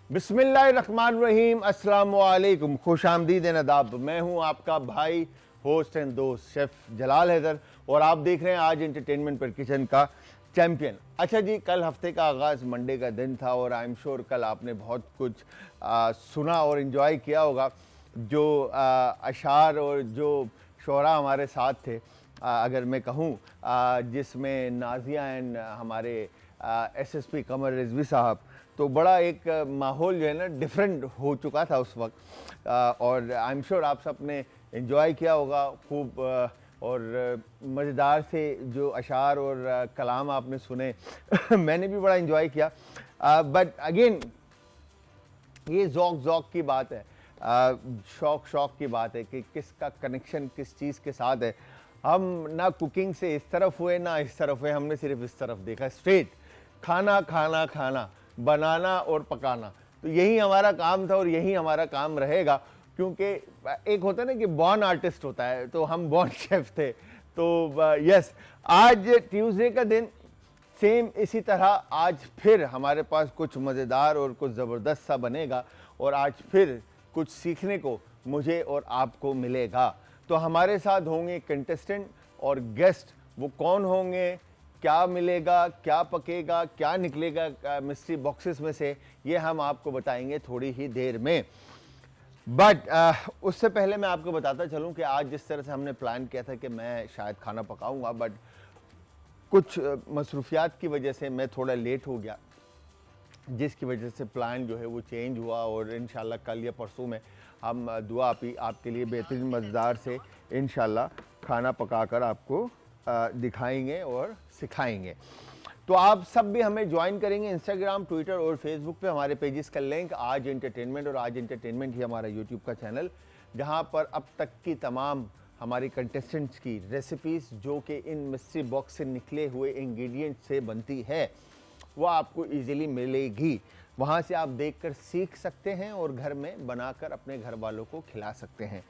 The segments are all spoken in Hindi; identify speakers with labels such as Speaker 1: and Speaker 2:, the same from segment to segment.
Speaker 1: बिस्मिल्लाहिर्रहमानिर्रहीम, अस्सलाम वालेकुम, खुश आमदीद नदाब। मैं हूं आपका भाई, होस्ट एंड दोस्त शेफ़ जलाल हैदर और आप देख रहे हैं आज एंटरटेनमेंट पर किचन का चैम्पियन। अच्छा जी, कल हफ्ते का आगाज़ मंडे का दिन था और आई एम श्योर कल आपने बहुत कुछ सुना और इन्जॉय किया होगा। जो अशार और जो शोरा हमारे साथ थे, अगर मैं कहूँ, जिसमें नाजिया एंड हमारे एसएसपी कमर रिजवी साहब, तो बड़ा एक माहौल जो है ना डिफरेंट हो चुका था उस वक्त। और आई एम श्योर आप सब ने इन्जॉय किया होगा खूब और मज़ेदार से जो अशार और कलाम आपने सुने मैंने भी बड़ा इन्जॉय किया। बट अगेन ये ज़ौक़ की बात है, शौक़ की बात है कि किसका कनेक्शन किस चीज़ के साथ है। हम ना कुकिंग से इस तरफ हुए ना इस तरफ हुए, हमने सिर्फ इस तरफ देखा, स्ट्रेट खाना खाना खाना, बनाना और पकाना। तो यही हमारा काम था और यही हमारा काम रहेगा, क्योंकि एक होता है ना कि बॉर्न आर्टिस्ट होता है, तो हम बॉर्न शेफ थे। तो यस, आज ट्यूसडे का दिन सेम इसी तरह आज फिर हमारे पास कुछ मज़ेदार और कुछ ज़बरदस्त सा बनेगा और आज फिर कुछ सीखने को मुझे और आपको मिलेगा। तो हमारे साथ होंगे कंटेस्टेंट और गेस्ट। वो कौन होंगे, क्या मिलेगा, क्या पकेगा, क्या निकलेगा मिस्ट्री बॉक्सेस में से, ये हम आपको बताएंगे थोड़ी ही देर में। बट उससे पहले मैं आपको बताता चलूं कि आज जिस तरह से हमने प्लान किया था कि मैं शायद खाना पकाऊंगा, बट कुछ मसरूफियात की वजह से मैं थोड़ा लेट हो गया, जिसकी वजह से प्लान जो है वो चेंज हुआ। और इंशाल्लाह कल या परसों में हम दुआ आपके लिए बेहतरीन मज़ेदार से इंशाल्लाह खाना पकाकर आपको दिखाएंगे और सिखाएंगे। तो आप सब भी हमें ज्वाइन करेंगे इंस्टाग्राम, ट्विटर और फेसबुक पे। हमारे पेजेस का लिंक आज एंटरटेनमेंट, और आज एंटरटेनमेंट ही हमारा यूट्यूब का चैनल, जहां पर अब तक की तमाम हमारी कंटेस्टेंट्स की रेसिपीज़ जो कि इन मिस्ट्री बॉक्स से निकले हुए इंग्रेडिएंट से बनती है, वो आपको इजीली मिलेगी। वहाँ से आप देखकर सीख सकते हैं और घर में बनाकर अपने घर वालों को खिला सकते हैं।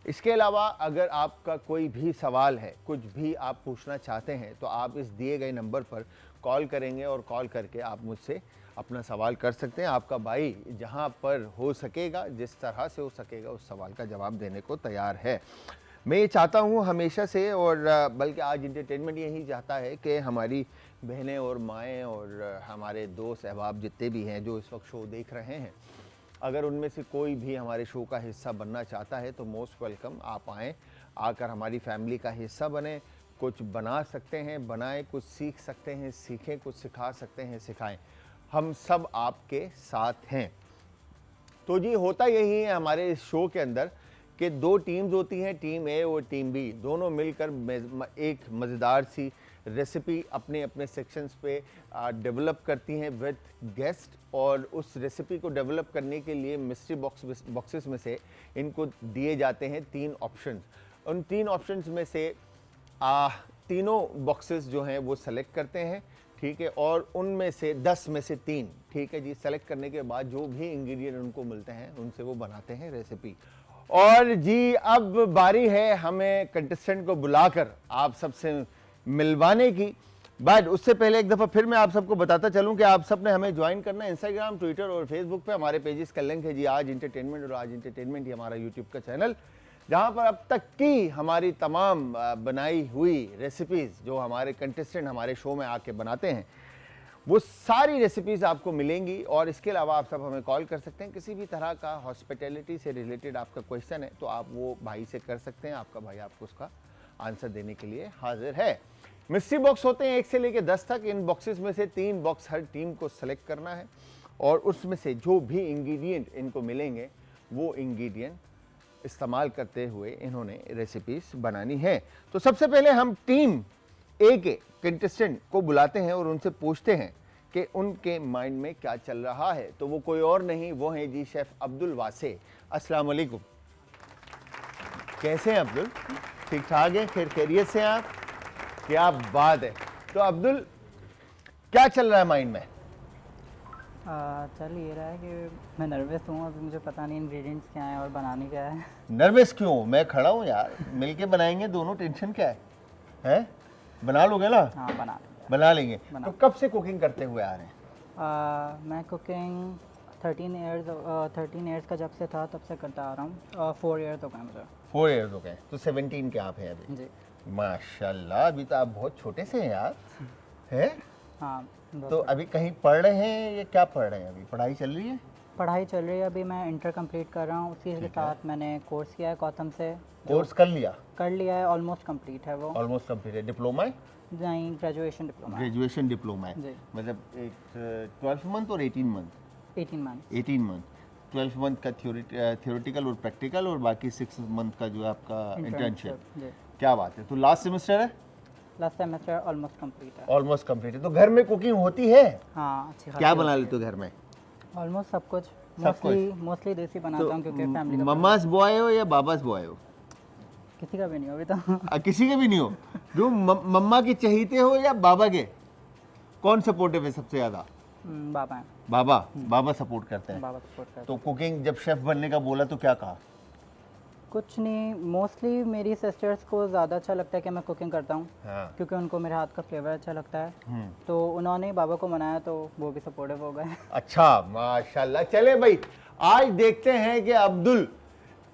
Speaker 1: इसके अलावा अगर आपका कोई भी सवाल है, कुछ भी आप पूछना चाहते हैं, तो आप इस दिए गए नंबर पर कॉल करेंगे और कॉल करके आप मुझसे अपना सवाल कर सकते हैं। आपका भाई जहाँ पर हो सकेगा, जिस तरह से हो सकेगा, उस सवाल का जवाब देने को तैयार है। मैं ये चाहता हूँ हमेशा से, और बल्कि आज एंटरटेनमेंट यही चाहता है कि हमारी बहनें और माएँ और हमारे दोस्त अहबाब जितने भी हैं जो इस वक्त शो देख रहे हैं, अगर उनमें से कोई भी हमारे शो का हिस्सा बनना चाहता है तो मोस्ट वेलकम, आप आएँ, आकर हमारी फैमिली का हिस्सा बने। कुछ बना सकते हैं, बनाएं, कुछ सीख सकते हैं, सीखें, कुछ सिखा सकते हैं, सिखाएं। हम सब आपके साथ हैं। तो जी होता यही है हमारे इस शो के अंदर कि दो टीम्स होती हैं, टीम ए और टीम बी। दोनों मिलकर एक मज़ेदार सी रेसिपी अपने अपने सेक्शंस पे डेवलप करती हैं विद गेस्ट, और उस रेसिपी को डेवलप करने के लिए मिस्ट्री बॉक्सेस में से इनको दिए जाते हैं 3 ऑप्शंस। उन 3 ऑप्शंस में से तीनों बॉक्सेस जो हैं वो सेलेक्ट करते हैं, ठीक है, और उनमें से 10 में से 3, ठीक है जी, सेलेक्ट करने के बाद जो भी इंग्रेडिएंट उनको मिलते हैं उनसे वो बनाते हैं रेसिपी। और जी अब बारी है हमें कंटेस्टेंट को बुलाकर आप सबसे मिलवाने की। बट उससे पहले एक दफ़ा फिर मैं आप सबको बताता चलूं कि आप सब ने हमें ज्वाइन करना है इंस्टाग्राम, ट्विटर और फेसबुक पे। हमारे पेजेस का लिंक है जी आज एंटरटेनमेंट, और आज एंटरटेनमेंट ही हमारा यूट्यूब का चैनल, जहां पर अब तक की हमारी तमाम बनाई हुई रेसिपीज़ जो हमारे कंटेस्टेंट हमारे शो में आके बनाते हैं, वो सारी रेसिपीज़ आपको मिलेंगी। और इसके अलावा आप सब हमें कॉल कर सकते हैं, किसी भी तरह का हॉस्पिटैलिटी से रिलेटेड आपका क्वेश्चन है तो आप वो भाई से कर सकते हैं, आपका भाई आपको उसका आंसर देने के लिए हाजिर है। मिस्ट्री बॉक्स होते हैं 1 से लेकर 10 तक। इन बॉक्सेस में से 3 बॉक्स हर टीम को सेलेक्ट करना है, और उसमें से जो भी इंग्रेडिएंट इनको मिलेंगे वो इंग्रेडिएंट इस्तेमाल करते हुए इन्होंने रेसिपीज़ बनानी है। तो सबसे पहले हम टीम ए के कंटेस्टेंट को बुलाते हैं और उनसे पूछते हैं कि उनके माइंड में क्या चल रहा है। तो वो कोई और नहीं, वो हैं जी शेफ़ अब्दुल वासे। अस्सलाम वालेकुम, कैसे हैं अब्दुल? ठीक ठाक हैं, खैरियत से आप? क्या बात है। तो अब्दुल, क्या चल रहा है माइंड में?
Speaker 2: चल ये रहा है कि मैं नर्वस हूँ, अभी मुझे पता नहीं इंग्रेडिएंट्स क्या हैं और बनाने क्या है।
Speaker 1: नर्वस क्यों? मैं खड़ा हूँ यार, मिलके बनाएंगे दोनों, टेंशन क्या है? हैं? बना लोगे ना?
Speaker 2: हाँ,
Speaker 1: बना लेंगे। तो कब से कुकिंग करते हुए आ रहे हैं?
Speaker 2: मैं कुकिंग 13 इयर्स का जब से था तब से करता आ रहा हूँ। 4 इयर्स हो गए मुझे।
Speaker 1: 4 इयर्स हो गए, तो 17 के आप हैं अभी।
Speaker 2: जी
Speaker 1: माशाल्लाह, अभी तो आप बहुत छोटे से हैं यार, हैं?
Speaker 2: हाँ।
Speaker 1: तो अभी कहीं पढ़ रहे हैं या क्या पढ़ रहे हैं? अभी पढ़ाई चल रही है?
Speaker 2: पढ़ाई चल रही है, अभी मैं इंटर कंप्लीट कर रहा हूँ। उसी के साथ मैंने कोर्स किया है कॉथम से।
Speaker 1: कोर्स कर लिया?
Speaker 2: कर लिया है, ऑलमोस्ट कंप्लीट है वो।
Speaker 1: ऑलमोस्ट कंप्लीट है। डिप्लोमा है?
Speaker 2: नहीं, ग्रेजुएशन डिप्लोमा है।
Speaker 1: ग्रेजुएशन डिप्लोमा है।
Speaker 2: जी।
Speaker 1: मतलब एक 12 मंथ और 18 मंथ?
Speaker 2: 18 मंथ।
Speaker 1: 18 मंथ। 12 मंथ का थियोरेटिकल और प्रैक्टिकल, और बाकी 6 मंथ का जो है आपका इंटर्नशिप।
Speaker 2: जी।
Speaker 1: क्या बात है। तो लास्ट सेमेस्टर है?
Speaker 2: लास्ट सेमेस्टर ऑलमोस्ट कंप्लीट है।
Speaker 1: ऑलमोस्ट कंप्लीट है। तो घर में कुकिंग होती है?
Speaker 2: हाँ, अच्छी
Speaker 1: क्या बना लेते हो घर में?
Speaker 2: ऑलमोस्ट सब कुछ।
Speaker 1: सब कुछ?
Speaker 2: मोस्टली देसी बनाता
Speaker 1: तो
Speaker 2: हूँ क्योंकि फैमिली का
Speaker 1: मम्मास बॉय हो या बाबास बॉय हो?
Speaker 2: किसी का भी नहीं हो अभी तो।
Speaker 1: किसी के भी नहीं हो? जो मम्मा के चहीते हो या बाबा के? कौन सपोर्टिव है सबसे ज्यादा?
Speaker 2: बाबा हैं।
Speaker 1: बाबा सपोर्ट करते हैं।
Speaker 2: बाबा सपोर्ट करते
Speaker 1: तो कुकिंग जब शेफ बनने का बोला तो क्या कहा?
Speaker 2: हैं। कुछ नहीं, मोस्टली मेरी सिस्टर्स को ज़्यादा अच्छा लगता है कि मैं कुकिंग करता हूँ,
Speaker 1: हाँ।
Speaker 2: क्योंकि उनको मेरे हाथ का फ्लेवर अच्छा लगता है। तो उन्होंने ही बाबा को मनाया, तो वो भी सपोर्टिव हो गए।
Speaker 1: अच्छा, माशाल्लाह। चले भाई, आज देखते हैं कि अब्दुल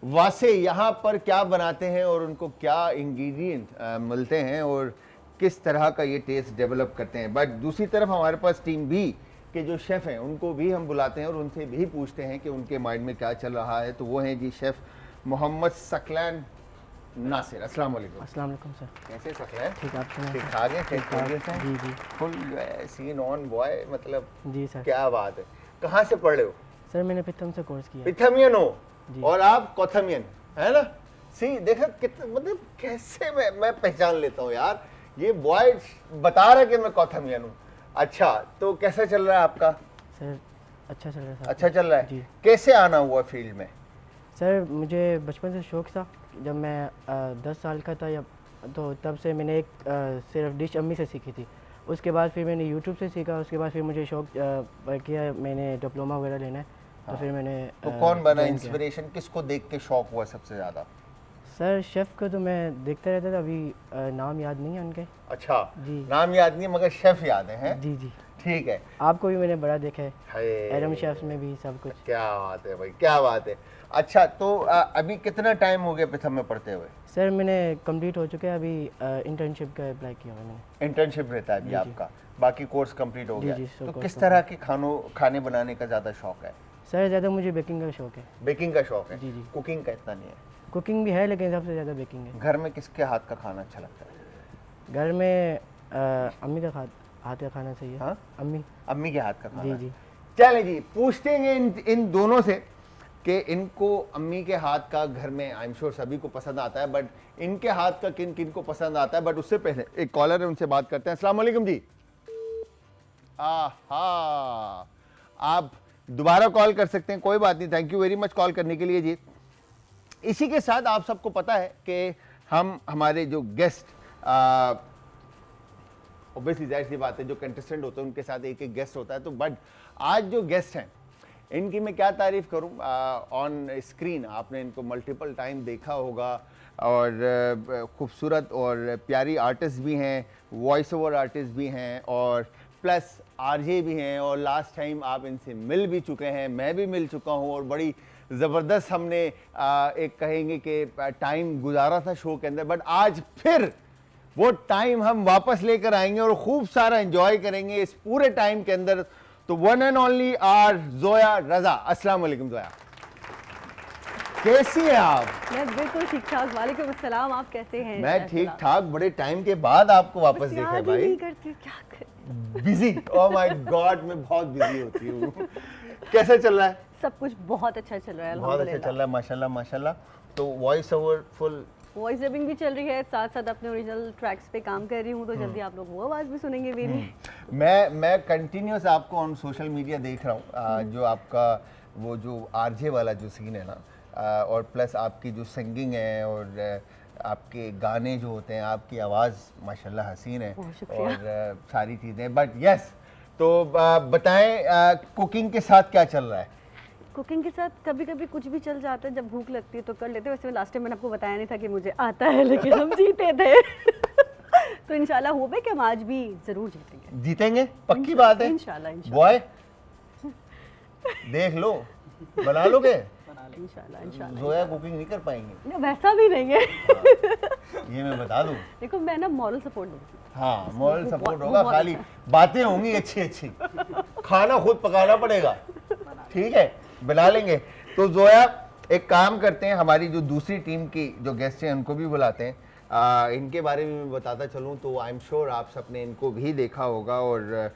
Speaker 1: वासे यहाँ पर क्या बनाते हैं और उनको क्या इंग्रेडिएंट मिलते हैं और किस तरह का ये टेस्ट डेवलप करते हैं। बट दूसरी तरफ हमारे पास टीम बी के जो शेफ़ हैं उनको भी हम बुलाते हैं और उनसे भी पूछते हैं कि उनके माइंड में क्या चल रहा है। तो वो हैं जी शेफ़ मोहम्मद सकलैन नासिर। अस्सलाम वालेकुम।
Speaker 3: अस्सलाम वालेकुम सर।
Speaker 1: कैसे सकलैन?
Speaker 3: ठीक, आप सुनाएं
Speaker 1: ठीक
Speaker 3: सर?
Speaker 1: ठाक है?
Speaker 3: ठीक ठाक। जी जी
Speaker 1: फुल सीन ऑन बॉय, मतलब
Speaker 3: जी सर।
Speaker 1: क्या बात है। कहाँ से पढ़ रहे हो?
Speaker 3: सर मैंने पिथम से कोर्स किया।
Speaker 1: पिथमियन हो
Speaker 3: जी।
Speaker 1: और आप कोथमियन, है ना? सी देखा कितना, मतलब कैसे मैं पहचान लेता हूँ यार। ये बॉय बता रहा है कि मैं कोथमियन हूँ। अच्छा, तो कैसा चल रहा है आपका?
Speaker 3: सर अच्छा चल रहा है सर।
Speaker 1: अच्छा चल रहा है।
Speaker 3: जी।
Speaker 1: कैसे आना हुआ फील्ड में?
Speaker 3: सर मुझे बचपन से शौक था। जब मैं 10 साल का था, या तो तब से मैंने एक सिर्फ डिश अम्मी से सीखी थी। उसके बाद फिर मैंने यूट्यूब से सीखा। उसके बाद फिर मुझे शौक किया, मैंने डिप्लोमा वगैरह लेना है। तो फिर मैंने
Speaker 1: तो कौन बना
Speaker 3: join किया।
Speaker 1: इंस्पिरेशन? किसको देख के शौक हुआ सबसे ज्यादा?
Speaker 3: सर शेफ़ को तो मैं देखता रहता था, अभी नाम याद नहीं है उनके।
Speaker 1: अच्छा,
Speaker 3: जी।
Speaker 1: नाम याद नहीं मगर शेफ याद है, हैं?
Speaker 3: जी जी।
Speaker 1: ठीक है।
Speaker 3: आपको भी मैंने बड़ा देखा है,
Speaker 1: हाय,
Speaker 3: एडम शेफ्स में भी सब कुछ।
Speaker 1: क्या बात है भाई, क्या बात है। अच्छा, तो अभी कितना टाइम हो गया पिथम में पढ़ते हुए?
Speaker 3: सर मैंने कंप्लीट हो चुका है, अभी इंटर्नशिप का अप्लाई किया हुआ मैंने।
Speaker 1: इंटर्नशिप रहता है अभी
Speaker 3: जी, जी।
Speaker 1: आपका, बाकी कोर्स कंप्लीट हो
Speaker 3: जी,
Speaker 1: गया।
Speaker 3: जी,
Speaker 1: तो
Speaker 3: कोर्स
Speaker 1: किस तरह के खाने बनाने का ज़्यादा शौक है?
Speaker 3: सर ज़्यादा मुझे बेकिंग का शौक है।
Speaker 1: बेकिंग का शौक है?
Speaker 3: जी, जी।
Speaker 1: कुकिंग का इतना नहीं है?
Speaker 3: कुकिंग भी है लेकिन सबसे ज़्यादा बेकिंग है।
Speaker 1: घर में किसके हाथ का खाना अच्छा लगता है?
Speaker 3: घर में अम्मी का हाथ का खाना चाहिए।
Speaker 1: हाँ?
Speaker 3: अम्मी।
Speaker 1: अम्मी के हाथ का खाना।
Speaker 3: जी जी।
Speaker 1: चले जी, पूछते हैं इन दोनों से कि इनको अम्मी के हाथ का घर में आई एम श्योर सभी को पसंद आता है, बट इनके हाथ का किन किन को पसंद आता है। बट उससे पहले एक कॉलर है, उनसे बात करते हैं। अस्सलाम वालेकुम जी। आहा, आप दोबारा कॉल कर सकते हैं, कोई बात नहीं। Thank you very much call करने के लिए जी। इसी के साथ आप सबको पता है कि हम हमारे जो गेस्ट, ऑब्वियसली जाहिर सी बात है, जो कंटेस्टेंट होते हैं उनके साथ एक एक गेस्ट होता है। तो बट आज जो गेस्ट हैं इनकी मैं क्या तारीफ़ करूं। ऑन स्क्रीन आपने इनको मल्टीपल टाइम देखा होगा और खूबसूरत और प्यारी आर्टिस्ट भी हैं, वॉइस ओवर आर्टिस्ट भी हैं और प्लस आरजे भी हैं, और लास्ट टाइम आप इनसे मिल भी चुके हैं, मैं भी मिल चुका हूं और बड़ी ज़बरदस्त हमने एक कहेंगे कि टाइम गुजारा था शो के अंदर। बट आज फिर वो टाइम हम वापस लेकर आएंगे और खूब सारा एंजॉय करेंगे इस पूरे टाइम के अंदर। तो one and only are Zoya Raza. अस्सलाम वालेकुम जोया, कैसी हैं आप?
Speaker 4: मैं बिल्कुल ठीक ठाक। वालेकुम अस्सलाम, आप कैसे हैं?
Speaker 1: मैं ठीक ठाक, बड़े टाइम के बाद आपको वापस देखा है
Speaker 4: याद ही
Speaker 1: भाई।
Speaker 4: नहीं करती, क्या कर?
Speaker 1: बिजी, ओह माय गॉड, मैं बहुत बिजी होती हूँ। कैसा चल रहा है?
Speaker 4: सब कुछ बहुत अच्छा चल रहा है,
Speaker 1: बहुत अच्छा चल रहा है, माशाल्लाह माशाल्लाह। तो voice over full
Speaker 4: voice dubbing भी चल रही है, साथ साथ अपने ओरिजिनल ट्रैक्स पे काम कर रही हूँ, तो जल्दी आप लोग वो आवाज़ भी सुनेंगे मेरी।
Speaker 1: मैं कंटिन्यूस आपको ऑन सोशल मीडिया देख रहा हूँ, जो आपका वो जो आरजे वाला जो सीन है ना, और प्लस आपकी जो सिंगिंग है और आपके गाने जो होते हैं, आपकी आवाज़ माशाल्लाह हसीन है और सारी चीज़ें। बट यस, तो बताएं कुकिंग के साथ क्या चल रहा है?
Speaker 4: कुकिंग के साथ कभी कभी कुछ भी चल जाता है, जब भूख लगती है तो कर लेते हैं। वैसे लास्ट टाइम मैंने आपको बताया नहीं था कि मुझे आता है, लेकिन हम जीते थे। तो इंशाल्लाह होगा कि हम आज भी जरूर जीतेंगे।
Speaker 1: जीतेंगे, पक्की बात है।
Speaker 4: इंशाल्लाह।
Speaker 1: बॉय देख लो, बना लोगे?
Speaker 4: इंशाल्लाह इंशाल्लाह।
Speaker 1: जोया कुकिंग नहीं कर पाएंगे,
Speaker 4: नहीं, वैसा भी नहीं है।
Speaker 1: ये मैं बता दूं।
Speaker 4: देखो मैं ना मॉरल सपोर्ट दूंगी।
Speaker 1: हाँ, मॉरल
Speaker 4: वो
Speaker 1: सपोर्ट
Speaker 4: बहुत-
Speaker 1: होगा,
Speaker 4: वो बहुत
Speaker 1: खाली
Speaker 4: अच्छा
Speaker 1: बातें होंगी अच्छी अच्छी, खाना खुद पकाना पड़ेगा। ठीक है, बना लेंगे। तो जोया एक काम करते हैं, हमारी जो दूसरी टीम की जो गेस्ट हैं उनको भी बुलाते हैं। इनके बारे में मैं बताता चलूँ तो आई एम श्योर आप सबने इनको भी देखा होगा और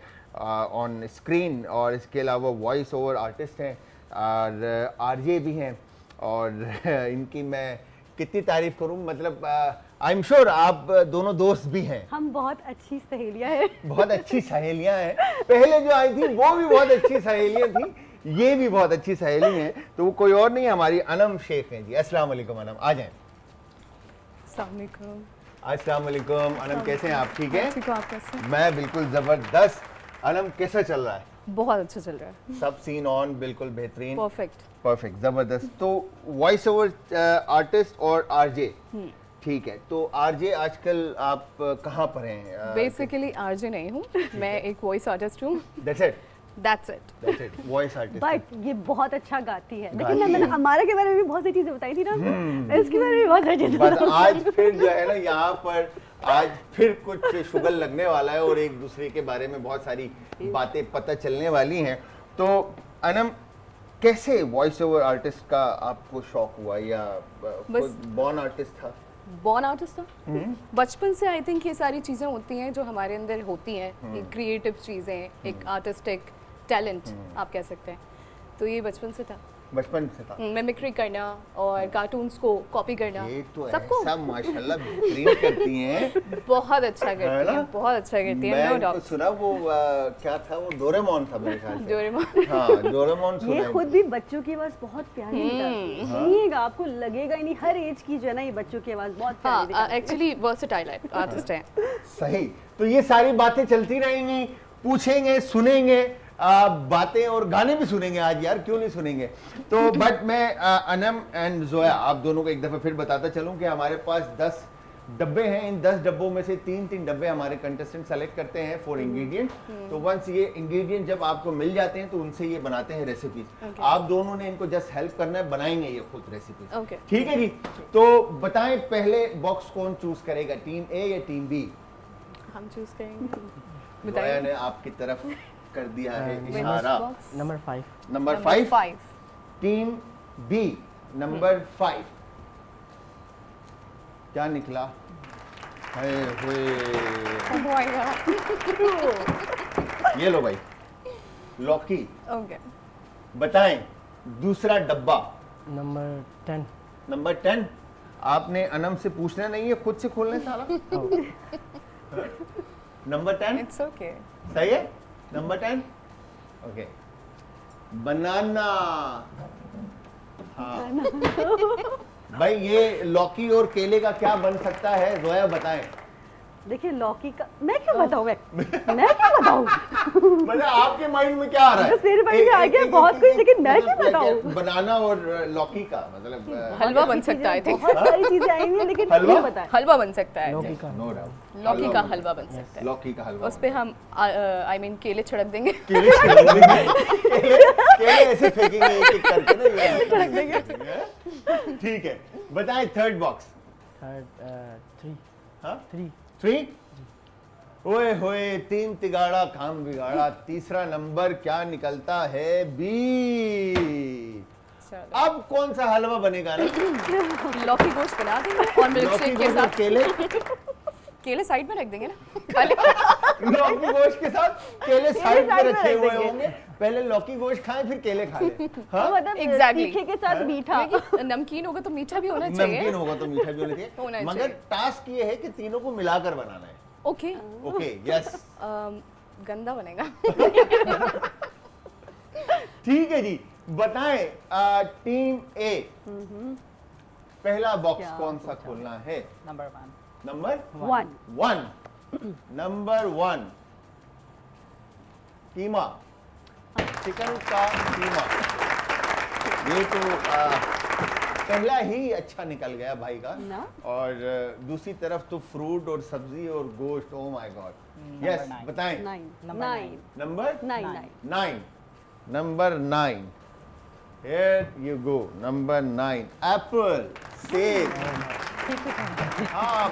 Speaker 1: ऑन स्क्रीन, और इसके अलावा वॉइस ओवर आर्टिस्ट हैं और आरजे भी हैं। और इनकी मैं कितनी तारीफ करूं, मतलब आई एम श्योर आप दोनों दोस्त भी हैं,
Speaker 4: हम बहुत अच्छी सहेलियां हैं।
Speaker 1: बहुत अच्छी सहेलियां हैं। पहले जो आई थी वो भी बहुत अच्छी सहेलियां थी, ये भी बहुत अच्छी सहेली हैं। तो वो कोई और नहीं, हमारी अनम शेख हैं जी। अस्सलाम वालेकुम अनम, आ जाएं। अस्सलाम वालेकुम अनम, कैसे हैं आप? ठीक है,
Speaker 5: ठीक हो आप कैसे?
Speaker 1: मैं बिल्कुल जबरदस्त। अनम कैसा चल रहा है?
Speaker 5: बहुत अच्छा चल रहा है,
Speaker 1: सब सीन ऑन, बिल्कुल बेहतरीन,
Speaker 5: परफेक्ट।
Speaker 1: परफेक्ट, जबरदस्त। तो वॉइस ओवर आर्टिस्ट और आरजे, ठीक है। तो आरजे आजकल आप कहाँ पर हैं?
Speaker 5: बेसिकली आरजे नहीं हूँ, मैं एक वॉइस आर्टिस्ट हूँ,
Speaker 1: that's it,
Speaker 5: that's it.
Speaker 1: That's it, voice artist.
Speaker 4: But ये बहुत अच्छा गाती है।
Speaker 1: गाती
Speaker 4: लेकिन मैंने
Speaker 1: है।
Speaker 4: हमारे के बारे में भी बहुत सी चीजें बताई थी ना, इसके बारे में भी बहुत सारी चीजें
Speaker 1: बस
Speaker 4: बताई।
Speaker 1: आज फिर जो है ना यहाँ पर आज फिर कुछ शुगर लगने वाला है और एक दूसरे के बारे में बहुत सारी बातें पता चलने वाली हैं। तो अनम, कैसे वॉइस ओवर आर्टिस्ट का आपको शौक हुआ, या
Speaker 5: बस-
Speaker 1: बॉर्न आर्टिस्ट था?
Speaker 5: बॉर्न आर्टिस्ट था बचपन से। आई थिंक ये सारी चीज़ें होती हैं जो हमारे अंदर होती हैं, ये क्रिएटिव चीज़ें, एक आर्टिस्टिक टैलेंट आप कह सकते हैं। तो ये बचपन से था,
Speaker 1: बचपन से था।
Speaker 5: मिमिक्री करना और कार्टून्स को कॉपी करना,
Speaker 1: ये तो
Speaker 5: सबको
Speaker 1: ऐसा माशाल्लाह बेहतरीन करती हैं।
Speaker 5: बहुत अच्छा
Speaker 1: है
Speaker 5: करती
Speaker 1: ना?
Speaker 5: हैं, बहुत अच्छा करती हैं,
Speaker 1: मैं
Speaker 5: नो
Speaker 1: तो
Speaker 5: डाउट।
Speaker 1: सुना वो क्या था, वो डोरेमोन था मेरे ख्याल से।
Speaker 5: डोरेमोन।
Speaker 1: हाँ, डोरेमोन सुना
Speaker 4: ये
Speaker 1: है।
Speaker 4: खुद भी बच्चों की आवाज बहुत प्यारी निकालती है। सुनिएगा आपको लगेगा ही नहीं, हर एज की जो है ना ये बच्चों की आवाज बहुत प्यारी
Speaker 5: हाँ,
Speaker 4: निकालती है।
Speaker 5: एक्चुअली वर्सेटाइल आर्टिस्ट है।
Speaker 1: सही। तो ये सारी बातें चलती रहेंगी, पूछेंगे, सुनेंगे, बातें और गाने भी सुनेंगे आज, यार क्यों नहीं सुनेंगे। तो बट मैं अनम एंड जोया आप दोनों को एक दफा फिर बताता चलूं कि हमारे पास 10 डब्बे हैं। इन 10 डब्बों में से 3-3 डब्बे हमारे कंटेस्टेंट सेलेक्ट करते हैं फॉर इंग्रेडिएंट। तो वंस ये इंग्रेडिएंट जब आपको मिल जाते हैं तो उनसे ये बनाते हैं रेसिपीज।
Speaker 5: Okay.
Speaker 1: आप दोनों ने इनको जस्ट हेल्प करना है, बनाएंगे ये खुद रेसिपीज।
Speaker 5: Okay.
Speaker 1: ठीक है जी। तो बताएं पहले बॉक्स कौन चूज करेगा, टीम ए या टीम बी?
Speaker 5: हम चूज करेंगे,
Speaker 1: जोया
Speaker 5: बताइए।
Speaker 1: ने आपकी तरफ कर दिया है
Speaker 5: Winners
Speaker 1: इशारा।
Speaker 5: box,
Speaker 3: number 5।
Speaker 1: Number
Speaker 5: number
Speaker 1: 5,
Speaker 5: 5।
Speaker 1: Team B number 5 क्या निकला? हाय होए,
Speaker 5: Oh my God.
Speaker 1: ये लो भाई, लौकी।
Speaker 5: Okay.
Speaker 1: बताएं दूसरा डब्बा
Speaker 3: नंबर 10।
Speaker 1: नंबर 10। आपने अनम से पूछना नहीं है, खुद से खोलना है साला। Number 10
Speaker 5: It's okay.
Speaker 1: सही है। नंबर 10 ओके, बनाना। हाँ भाई, ये लौकी और केले का क्या बन सकता है, जोया बताएं।
Speaker 4: देखिए लौकी का मैं क्या बताऊं, मैं क्या बताऊं।
Speaker 1: मतलब आपके माइंड में क्या आ रहा है?
Speaker 4: बस मेरे mind में आ गया बहुत कुछ, लेकिन मैं क्या बताऊं।
Speaker 1: बनाना और लौकी का मतलब
Speaker 5: हलवा बन सकता है, I think.
Speaker 4: बहुत सारी चीजें आई हुई हैं, लेकिन
Speaker 1: हलवा?
Speaker 4: नहीं बताएं।
Speaker 5: हलवा बन सकता है, I
Speaker 3: लौकी
Speaker 5: think.
Speaker 3: का।
Speaker 1: नो डाउट
Speaker 5: लौकी का हलवा बन सकता है।
Speaker 1: लौकी का हलवा
Speaker 5: उस पे हम आई मीन केले छिड़क देंगे।
Speaker 1: केले छिड़क देंगे। केले ऐसे फेंकेंगे एक एक करके ना, ये छिड़क देंगे। ठीक है, बताएं थर्ड बॉक्स।
Speaker 3: थर्ड 3।
Speaker 1: हाँ
Speaker 3: 3।
Speaker 1: 3। ओए होए, 3 तिगाड़ा काम बिगाड़ा। तीसरा नंबर क्या निकलता है? बी।
Speaker 5: चलो,
Speaker 1: अब कौन सा हलवा बनेगा ना?
Speaker 5: लौकी गोश्त बना देंगे और मिल्क
Speaker 1: लौकी
Speaker 5: शेक के
Speaker 1: गोश्त और
Speaker 5: साथ
Speaker 1: केले,
Speaker 5: केले साइड में रख देंगे ना खाली।
Speaker 1: लौकी गोश्त के साथ केले साइड पे
Speaker 4: साइड में
Speaker 1: रखे
Speaker 4: रख
Speaker 1: हुए
Speaker 4: देंगे।
Speaker 1: होंगे। पहले लौकी गोश्त खाएं फिर केले खा लें। हाँ,
Speaker 4: मतलब
Speaker 5: Exactly.
Speaker 4: तीखे के साथ मीठा।
Speaker 5: क्योंकि नमकीन होगा तो मीठा भी होना चाहिए।
Speaker 1: नमकीन होगा तो मीठा भी होना
Speaker 5: होना
Speaker 1: चाहिए, मगर
Speaker 5: चाहिए।
Speaker 1: टास्क ये है कि तीनों को मिलाकर बनाना है।
Speaker 5: ओके,
Speaker 1: ओके, यस,
Speaker 5: गंदा बनेगा।
Speaker 1: ठीक है जी। बताएं टीम ए पहला बॉक्स
Speaker 4: क्या
Speaker 1: कौन सा खोलना है?
Speaker 2: नंबर 1।
Speaker 1: नंबर
Speaker 4: 1
Speaker 1: 1। नंबर 1 कीमा, चिकन का कीमा। ये तो पहला ही अच्छा निकल गया भाई का।
Speaker 4: ना?
Speaker 1: और दूसरी तरफ तो फ्रूट और सब्जी और गोश्त। Oh my God. Yes,
Speaker 2: nine.
Speaker 1: बताएं।
Speaker 4: 9
Speaker 2: Number
Speaker 4: 9
Speaker 1: number
Speaker 4: 9
Speaker 1: 9। Number 9. Here you go. Number 9. Apple. सेब. हाँ,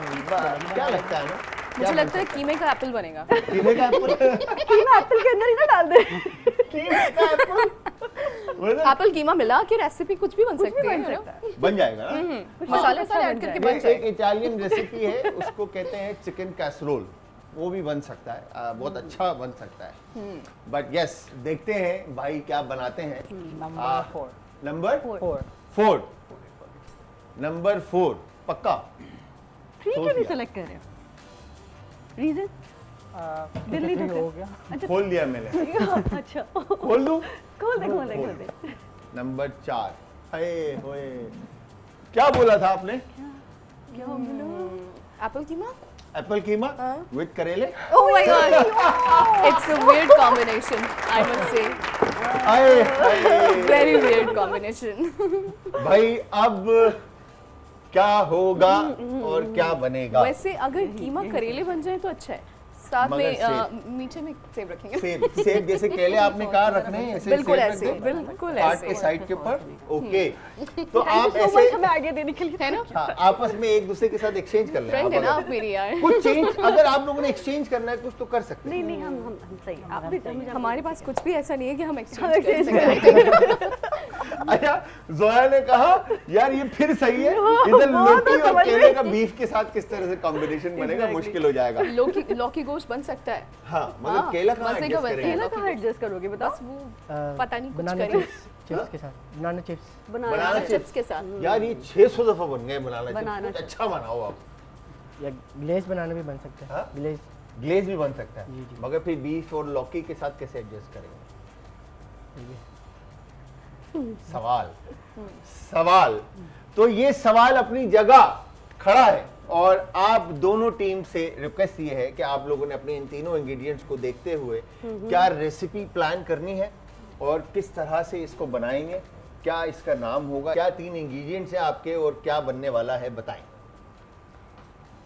Speaker 1: क्या लगता है ना?
Speaker 5: मुझे लगता है कीमे का एप्पल बनेगा।
Speaker 1: कीमे का एप्पल?
Speaker 4: कीमा एप्पल के अंदर ही ना डाल दे।
Speaker 1: कीमे का एप्पल? मतलब
Speaker 5: एप्पल कीमा मिला के रेसिपी कुछ भी बन सकती है,
Speaker 4: बन
Speaker 5: you
Speaker 4: सकता
Speaker 5: know?
Speaker 1: बन जाएगा ना?
Speaker 5: मसाले सारे ऐड करके बन
Speaker 1: ये
Speaker 5: जाए।
Speaker 1: एक इटालियन रेसिपी है, उसको कहते हैं चिकन कैसरोल। वो भी बन सकता है, बहुत अच्छा बन सकता है। बट यस, देखते हैं भाई क्या बनाते हैं।
Speaker 2: नंबर 4
Speaker 1: नंबर
Speaker 2: 4
Speaker 1: 4 नंबर 4 पक्का
Speaker 4: 3
Speaker 1: सोच
Speaker 4: क्यों नहीं
Speaker 1: लिया।
Speaker 4: सेलेक्ट कर रहे हो? रीजन? दिल्ली
Speaker 2: दिल्ली
Speaker 4: तो
Speaker 2: हो गया।
Speaker 1: खोल दिया मैंने।
Speaker 4: अच्छा
Speaker 1: खोल दूं?
Speaker 4: खोल दे।
Speaker 1: नंबर 4 हाय होए, क्या बोला था आपने?
Speaker 5: Apple keema?
Speaker 1: Apple keema with करेले?
Speaker 5: Oh my god! It's a weird combination, I must say.
Speaker 1: आए हाय।
Speaker 5: Very weird combination.
Speaker 1: भाई अब क्या होगा और क्या बनेगा?
Speaker 5: वैसे अगर कीमा करेले बन जाए तो अच्छा है। साथ
Speaker 1: मगर
Speaker 5: में मीठे में सेब रखेंगे।
Speaker 1: सेब जैसे केले आपने कहा रखने हैं, ऐसे
Speaker 5: बिल्कुल
Speaker 1: सेब रख
Speaker 5: ऐसे,
Speaker 1: दो?
Speaker 5: बिल्कुल
Speaker 1: काट के
Speaker 5: ऐसे।
Speaker 1: साइड के ऊपर। ओके, तो आप
Speaker 4: थैंक यू सो मच
Speaker 1: ऐसे
Speaker 4: हमें आइडिया देने के लिए।
Speaker 5: है ना?
Speaker 1: हाँ, आपस में एक दूसरे के साथ एक्सचेंज कर लें।
Speaker 5: फ्रेंड है ना
Speaker 1: आप
Speaker 5: आप मेरी यार।
Speaker 1: अगर कुछ चेंज, अगर आप लोगों ने एक्सचेंज करना है कुछ तो कर सकते हैं।
Speaker 4: नहीं हम सही। आप भी मुझे
Speaker 5: हमारे पास कुछ भी ऐसा नहीं है कि हम
Speaker 4: हम
Speaker 5: एक्सचेंज कर
Speaker 4: exchange
Speaker 5: सकें।
Speaker 1: अच्छा, जोया ने कहा यार ये फिर सही है, इधर लौकी और केले का बीफ के साथ किस तरह से कॉम्बिनेशन बनेगा, मुश्किल हो जाएगा।
Speaker 5: लौकी गोश्त बन सकता है।
Speaker 1: हाँ, मगर
Speaker 5: हाँ,
Speaker 1: केला कहाँ
Speaker 5: मजे का
Speaker 1: एडजस्ट
Speaker 5: बनता है।
Speaker 1: करेंगे?
Speaker 4: केला कहाँ एडजस्ट करोगे बताओ?
Speaker 5: बस वो पता नहीं कुछ
Speaker 3: बनाना
Speaker 5: करें।
Speaker 3: चिप्स के साथ बनाना चिप्स
Speaker 1: बनाना
Speaker 5: चिप्स के साथ।
Speaker 1: यार ये 600 दफा बन गए बनाना
Speaker 4: बनाना
Speaker 1: चिप्स। अच्छा बनाओ आप।
Speaker 3: या ग्लेज बनाना भी बन सकता
Speaker 1: हाँ?
Speaker 3: है। ग्लेज
Speaker 1: ग्लेज भी बन सकता
Speaker 3: जी,
Speaker 1: है,
Speaker 3: जी।
Speaker 1: मगर फिर बीफ और लौकी के साथ कैसे एडजस्ट करेंगे? सवाल तो ये सवाल अपनी जगह खड़ा है, और आप दोनों टीम से रिक्वेस्ट ये है कि आप लोगों ने अपने इन तीनों इंग्रेडिएंट्स को देखते हुए क्या रेसिपी प्लान करनी है और किस तरह से इसको बनाएंगे, क्या इसका नाम होगा, क्या 3 इंग्रेडिएंट्स हैं आपके और क्या बनने वाला है, बताएं।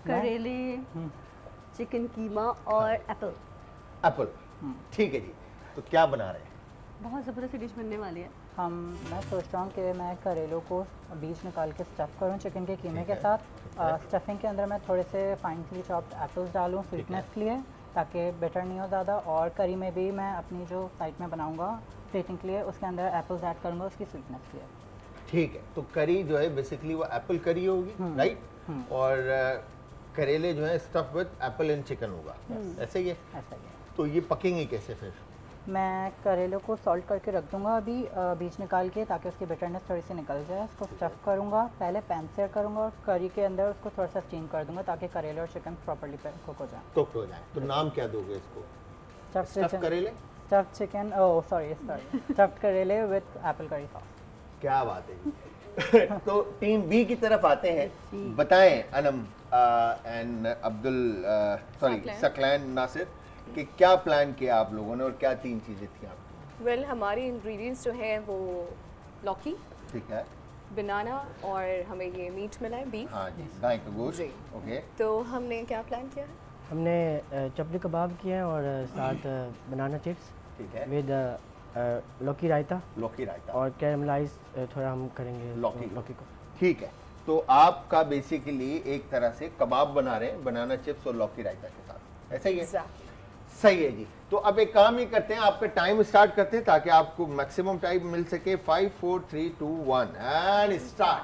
Speaker 4: करेले, चिकन कीमा और एप्पल।
Speaker 1: एप्पल, ठीक है जी। तो क्या बना रहे हैं?
Speaker 4: बहुत ज़बरदस्त डिश बनने वाली है।
Speaker 2: मैं सोच रहा हूँ कि मैं करेलों को बीज निकाल के स्टफ़ करूँ चिकन के कीमे के साथ। स्टफिंग के अंदर मैं थोड़े से फाइनली चॉप्ड एप्पल्स डालूँ स्वीटनेस के लिए, ताकि बेटर नहीं हो ज़्यादा। और करी में भी मैं अपनी जो साइड में बनाऊँगा प्लेटिंग के लिए, उसके अंदर एप्पल्स ऐड करूँगा उसकी स्वीटनेस के लिए।
Speaker 1: ठीक है, तो करी जो है बेसिकली वो एप्पल करी होगी, राइट? और करेले जो है stuff with Apple and chicken होगा, ऐसे ही है?
Speaker 2: ऐसा ही है।
Speaker 1: तो ये पकेंगे कैसे फिर?
Speaker 2: मैं करेलों को सॉल्ट करके रख दूंगा अभी बीज निकाल के, ताकि उसकी बिटरनेस थोड़ी सी निकल जाए। उसको स्टफ़ करूंगा, पहले पैन से करूंगा और करी के अंदर उसको थोड़ा सा स्टीम कर दूंगा ताकि करेले और चिकन प्रॉपर्ली कुक हो जाए।
Speaker 1: कुक हो जाए। तो नाम क्या दोगे इसको? स्टफ करेले?
Speaker 2: Stuffed chicken, oh sorry stuffed करेले विद एप्पल करी सॉस।
Speaker 1: क्या बात है जी। तो टीम बी की तरफ आते हैं। बताएं अनम एंड अब्दुल, सॉरी सकलैन नासिर, कि क्या प्लान किया आप लोगों ने और क्या 3 चीजें थी आपकी?
Speaker 5: वेल हमारे इंग्रेडिएंट्स जो हैं वो लौकी,
Speaker 1: ठीक है,
Speaker 5: बनाना और हमें ये मीट मिला है बीफ।
Speaker 1: हाँ जी, गाय का गोश्त।
Speaker 5: जी।
Speaker 1: ओके,
Speaker 5: तो हमने क्या प्लान किया है?
Speaker 3: हमने चपली कबाब किए हैं और साथ बनाना चिप्स
Speaker 1: ठीक है,
Speaker 3: विद लौकी रायता
Speaker 1: लौकी रायता
Speaker 3: और कैरमलाइज थोड़ा हम करेंगे
Speaker 1: लौकी
Speaker 3: को।
Speaker 1: ठीक है, तो आपका बेसिकली एक तरह से कबाब बना रहे हैं बनाना चिप्स और लौकी रायता के साथ, ऐसा ही है?
Speaker 5: Exactly.
Speaker 1: सही है जी। तो अब एक काम ही करते हैं, आपका टाइम स्टार्ट करते हैं ताकि आपको मैक्सिमम टाइम मिल सके। 5 4 3 2 1 एंड स्टार्ट।